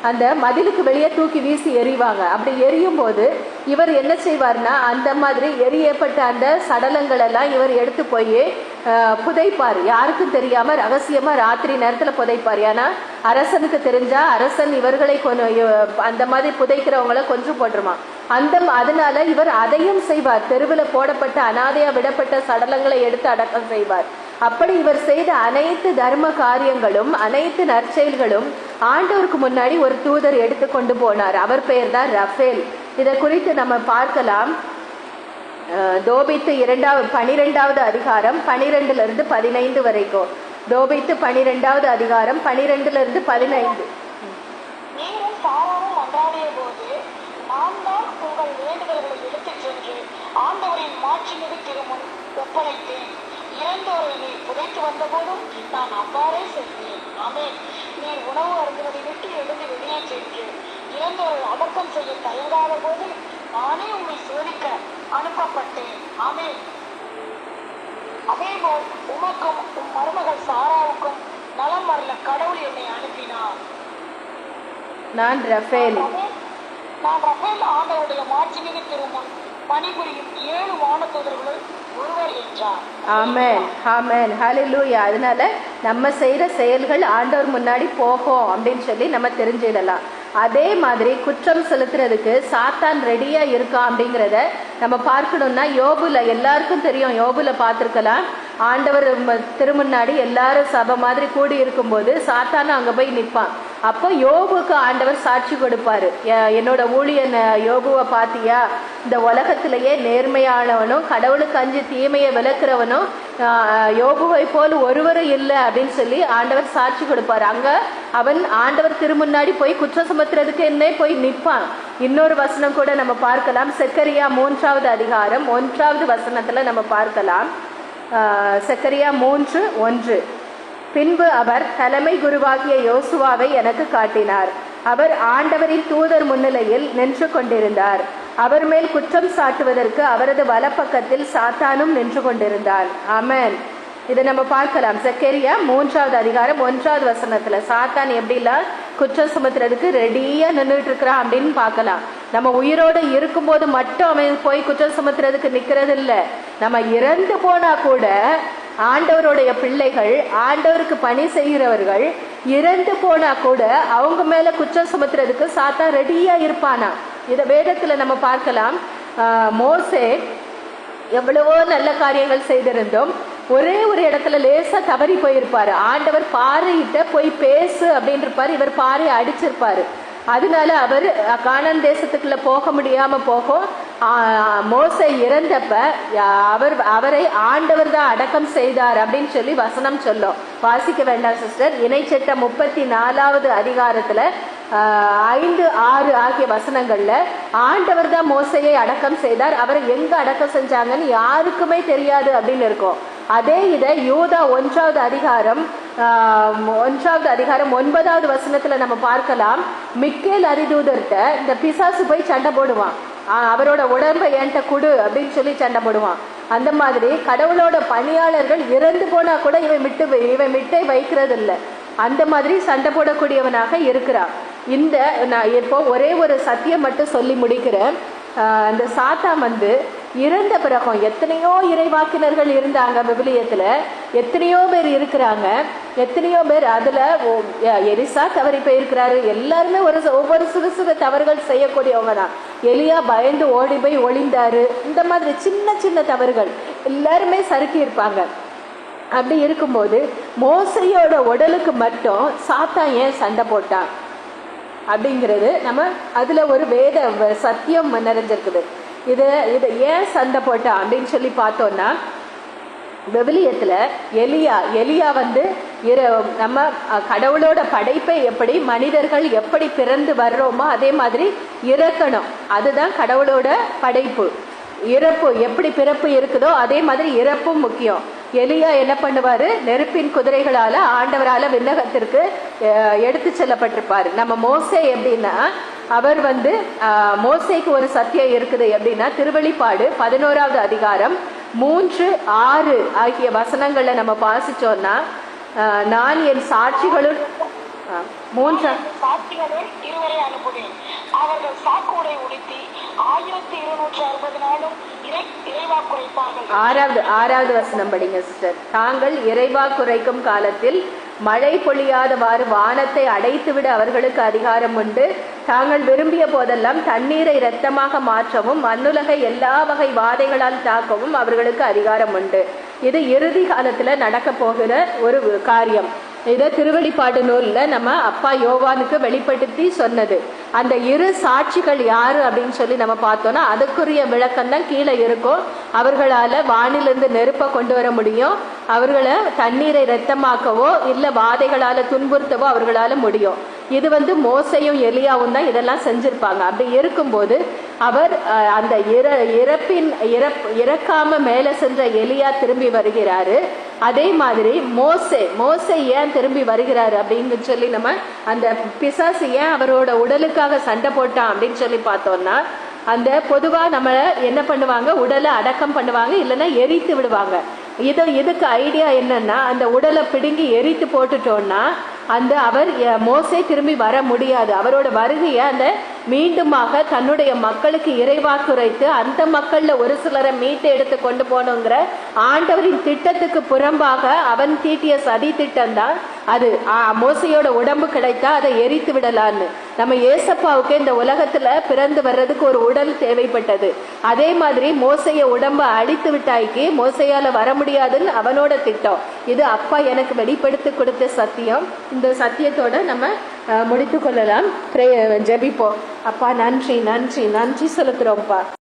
அந்த மதிலுக்கு வெளியே தூக்கி வீசி எறிவாங்க. அப்படி எரியும் போது இவர் என்ன செய்வார்னா, அந்த மாதிரி எரியப்பட்ட அந்த சடலங்கள் எல்லாம் இவர் எடுத்து போய் புதைப்பார். யாருக்கும் தெரியாம ரகசியமா ராத்திரி நேரத்துல புதைப்பார். ஏன்னா அரசனுக்கு தெரிஞ்சா அரசன் இவர்களை அந்த மாதிரி புதைக்கிறவங்களை கொன்று போட்டுருமா. அதனால இவர் அதையும் செய்வார். தெருவில் போடப்பட்ட அனாதையா விடப்பட்ட சடலங்களை எடுத்து அடக்கம் செய்வார். அப்படி இவர் செய்த அனைத்து தர்ம காரியங்களும், அனைத்து நற்செயல்களும் ஆண்டவருக்கு முன்னாடி ஒரு தூதர் எடுத்து கொண்டு போனார். அவர் பெயர் தான் ரஃபேல். இதை குறித்து நம்ம பார்க்கலாம். தோபித்து 12வது அதிகாரம் 12 - 15 வரைக்கும். தோபித்து 12வது அதிகாரம் 12 - 15.
நீங்களும் சாராவும் மன்றாடிய போது நான் தான் உங்கள் வேண்டுதல்களை எடுத்துச் சென்று ஆண்டவரின் மாட்சிமிகு திருமுன் ஒப்படைத்தேன். இறந்தோரை நீர் புதைத்து வந்த போதும் நான் அவ்வாறே செய்தேன். ஆமென். நீர் உணவு அருந்துவதை விட்டு எழுந்து வெளியே சென்று இறந்தோரை அடக்கம் செய்ய தயங்காத போது நானே உங்களை சோதிக்க அனுப்பப்பட்டேன். ஆமென். அதேபோல் உமக்கும் உம் மருமகள் சாராவுக்கும் நலம் வரல கடவுள் என்னை அனுப்பினார்.
நான் ரஃபேல்
ஆண்டவருடைய மாட்சிமிகு திருமுன் பணிபுரியும் 7 வானதூதர்களுள் ஒருவர் என்றார்.
ஆமென், ஆமென், ஹல்லேலூயா. அதனால நம்ம செய்யற செயல்கள் ஆண்டவர் முன்னாடி போகும் அப்படின்னு சொல்லி நம்ம தெரிஞ்சிடலாம். அதே மாதிரி குற்றம் செலுத்துறதுக்கு சாத்தான் ரெடியா இருக்கான் அப்படிங்கிறத நம்ம பார்க்கணும்னா, யோபுல எல்லாருக்கும் தெரியும். யோபுல பார்த்துருக்கலாம். ஆண்டவர் திருமுன்னாடி எல்லாரும் சபை மாதிரி கூடி இருக்கும்போது சாத்தானும் அங்க போய் நிற்பான். அப்போ யோபுக்கு ஆண்டவர் சாட்சி கொடுப்பாரு. என்னோட ஊழியன் யோபுவை பாத்தியா, இந்த உலகத்திலேயே நேர்மையானவனும் கடவுளுக்கு அஞ்சு தீமையை விளக்குறவனும் யோபுவை போல் ஒருவரும் இல்லை அப்படின்னு சொல்லி ஆண்டவர் சாட்சி கொடுப்பாரு. அங்க அவன் ஆண்டவர் திருமுன்னாடி போய் குற்றம் சுமத்துறதுக்கு என்ன போய் நிற்பான். இன்னொரு வசனம் கூட நம்ம பார்க்கலாம். செக்கரியா 3வது அதிகாரம் 1வது வசனத்துல நம்ம பார்க்கலாம். செக்கரியா 3:1. பின்பு அவர் தலைமை குருவாகிய யோசுவாவை எனக்கு காட்டினார். அவர் ஆண்டவரின் தூதர் முன்னிலையில் நின்று கொண்டிருந்தார். அவர் மேல் குற்றம் சாட்டுவதற்கு அவரது வலப்பக்கத்தில் சாத்தானும் நின்று கொண்டிருந்தான். ஆமென். இதை நம்ம பார்க்கலாம். சக்கரியா 3வது அதிகாரம் 1வது வசனத்துல சாத்தான் எப்படிலாம் குற்றம் சுமத்துறதுக்கு ரெடியா நின்றுட்டு இருக்கிறான் அப்படின்னு பார்க்கலாம். நம்ம உயிரோடு இருக்கும்போது மட்டும் அவன் போய் குற்றம் சுமத்துறதுக்கு நிக்கிறது இல்லை. நம்ம இறந்து போனா கூட ஆண்டவருடைய பிள்ளைகள், ஆண்டவருக்கு பணி செய்கிறவர்கள் இறந்து போனா கூட அவங்க மேல குற்றம் சுமத்துறதுக்கு சாத்தான் ரெடியா இருப்பானா. இதை வேதத்துல நம்ம பார்க்கலாம். மோசே எவ்வளவோ நல்ல காரியங்கள் செய்திருந்தோம், ஒரே ஒரு இடத்துல லேசா தவறி போயிருப்பாரு. ஆண்டவர் பாறையிட்ட போய் பேசு அப்படின்னு இருப்பாரு, இவர் பாறையை அடிச்சிருப்பாரு. அதனால அவர் கானான் தேசத்துக்குள்ள போக முடியாம போகும். மோசே இறந்தப்ப அவரை ஆண்டவர் தான் அடக்கம் செய்தார் அப்படின்னு சொல்லி வசனம் சொல்லும். வாசிக்க வேண்டாம் சிஸ்டர். இணைச்சட்ட 34வது அதிகாரத்துல 5, 6 ஆகிய வசனங்கள்ல ஆண்டவர் தான் மோசையை அடக்கம் செய்தார். அவரை எங்க அடக்கம் செஞ்சாங்கன்னு யாருக்குமே தெரியாது அப்படின்னு இருக்கும். அதே இதை யூதா 1வது அதிகாரம் 9வது வசனத்துல நம்ம பார்க்கலாம். மிக்கேல் அதிதூதர்கிட்ட இந்த பிசாசு போய் சண்டை போடுவான். அவரோட உடம்பை என்கிட்ட கொடு அப்படின்னு சொல்லி சண்டை போடுவான். அந்த மாதிரி கடவுளோட பணியாளர்கள் இறந்து போனா கூட இவன் மிட்டை வைக்கிறது இல்லை. அந்த மாதிரி சண்டை போடக்கூடியவனாக இருக்கிறான். நான் இப்போ ஒரே ஒரு சத்தியம் மட்டும் சொல்லி முடிக்கிறேன். அந்த சாத்தான் இறந்த பிறகும் எத்தனையோ இறைவாக்கினர்கள் இருந்தாங்க விவிலியத்துல, எத்தனையோ பேர் இருக்கிறாங்க. எத்தனையோ பேர் அதுல எலிசா தவறி போயிருக்கிறாரு. எல்லாருமே ஒவ்வொரு சிறு தவறுகள் செய்யக்கூடியவங்க தான். எலியா பயந்து ஓடி போய் ஒளிந்தாரு. இந்த மாதிரி சின்ன சின்ன தவறுகள் எல்லாருமே சறுக்கி இருப்பாங்க. அப்படி இருக்கும்போது மோசையோட உடலுக்கு மட்டும் சாத்தான் ஏன் சண்டை போட்டான் அப்படிங்கிறது நம்ம அதுல ஒரு வேத சத்தியம் நிறைஞ்சிருக்குது. இது ஏன் சண்டை போட்டான் அப்படின்னு சொல்லி பார்த்தோம்னா, விவிலியத்துல எலியா நம்ம கடவுளோட படைப்பை எப்படி மனிதர்கள் எப்படி பிறந்து வர்றோமோ அதே மாதிரி இறக்கணும். அதுதான் கடவுளோட படைப்பு. இறப்பு எப்படி பிறப்பு இருக்குதோ அதே மாதிரி இறப்பும் முக்கியம். எலியா என்ன பண்ணுவாரு, நெருப்பின் குதிரைகளால ஆண்டவரால விண்ணகத்திற்கு எடுத்து செல்லப்பட்டிருப்பாரு. நம்ம மோசே எப்படின்னா, அவர் மோசேக்கு ஒரு சத்தியம் இருக்குது எப்படின்னா, திருவெளிப்பாடு 11வது அதிகாரம் 3, 6 ஆகிய வசனங்கள்ல நம்ம வாசிச்சோம்னா, நான் என் சாட்சிகளும் 3
சாட்சிகளும் இருவரை அனுப்புவேன். அவர்கள் சாக்குடை உடுத்தி 1260 நாளும் இறைவாக்குரைப்பார்கள்.
6வது வசனம் படிங்க சிஸ்டர். தாங்கள் இறைவாக்குரைக்கும் காலத்தில் மழை பொழியாதவாறு வானத்தை அடைத்துவிட அவர்களுக்கு அதிகாரம் உண்டு. தாங்கள் விரும்பிய போதெல்லாம் தண்ணீரை இரத்தமாக மாற்றவும் மண்ணுலகை எல்லா வகை வாதைகளால் தாக்கவும் அவர்களுக்கு அதிகாரம் உண்டு. இது இறுதி காலத்துல நடக்க போகிற ஒரு காரியம். இதை திருவெளிப்பாடு நூல்ல நம்ம அப்பா யோவானுக்கு வெளிப்படுத்தி சொன்னது. அந்த இரு சாட்சிகள் யாரு அப்படின்னு சொல்லி நம்ம பார்த்தோம்னா, அதுக்குரிய விளக்கம் தான் கீழே இருக்கும். அவர்களால வானிலிருந்து நெருப்ப கொண்டு வர முடியும். அவர்களை தண்ணீரை இரத்தமாக்கவோ இல்ல வாதைகளால துன்புறுத்தவோ அவர்களால முடியும். இது மோசையும் எலியாவும் தான் இதெல்லாம் செஞ்சிருப்பாங்க. அப்படி இருக்கும்போது அவர் அந்த இறக்காம மேல சென்ற எலியா திரும்பி வருகிறாரு. அதே மாதிரி மோசே ஏன் திரும்பி வருகிறாரு அப்படின்னு சொல்லி நம்ம அந்த பிசாசு ஏன் அவரோட உடலுக்காக சண்டை போட்டான் அப்படின்னு சொல்லி பார்த்தோம்னா, அந்த பொதுவா நம்ம என்ன பண்ணுவாங்க, உடலை அடக்கம் பண்ணுவாங்க, இல்லைன்னா எரித்து விடுவாங்க. இதுக்கு ஐடியா என்னன்னா, அந்த உடலை பிடுங்கி எரித்து போட்டுட்டோம்னா அவர் மோசே திரும்பி வர முடியாது. அவரோட வருகையை அந்த மீண்டுமாக தன்னுடைய மக்களுக்கு இறைவாக்குரைத்து அந்த மக்கள்ல ஒரு சிலரை மீட்டு எடுத்து கொண்டு போகணுங்கிற ஆண்டவரின் திட்டத்துக்கு புறம்பாக அவன் தீட்டிய சதி திட்டம் தான் அது. மோசையோட உடம்பு கிடைத்தா அதை எரித்து விடலான்னு. நம்ம ஏசப்பாவுக்கு இந்த உலகத்துல பிறந்து வர்றதுக்கு ஒரு உடல் தேவைப்பட்டது. அதே மாதிரி மோசைய உடம்பை அழித்து விட்டாய்க்கு மோசையால வர முடியாதுன்னு அவனோட திட்டம். இது அப்பா எனக்கு வெளிப்படுத்தி கொடுத்த சத்தியம். இந்த சத்தியத்தோட நம்ம முடித்து கொள்ளலாம். ஜெபிப்போம். அப்பா நன்றி நன்றி நன்றி செலுத்துறோம்ப்பா.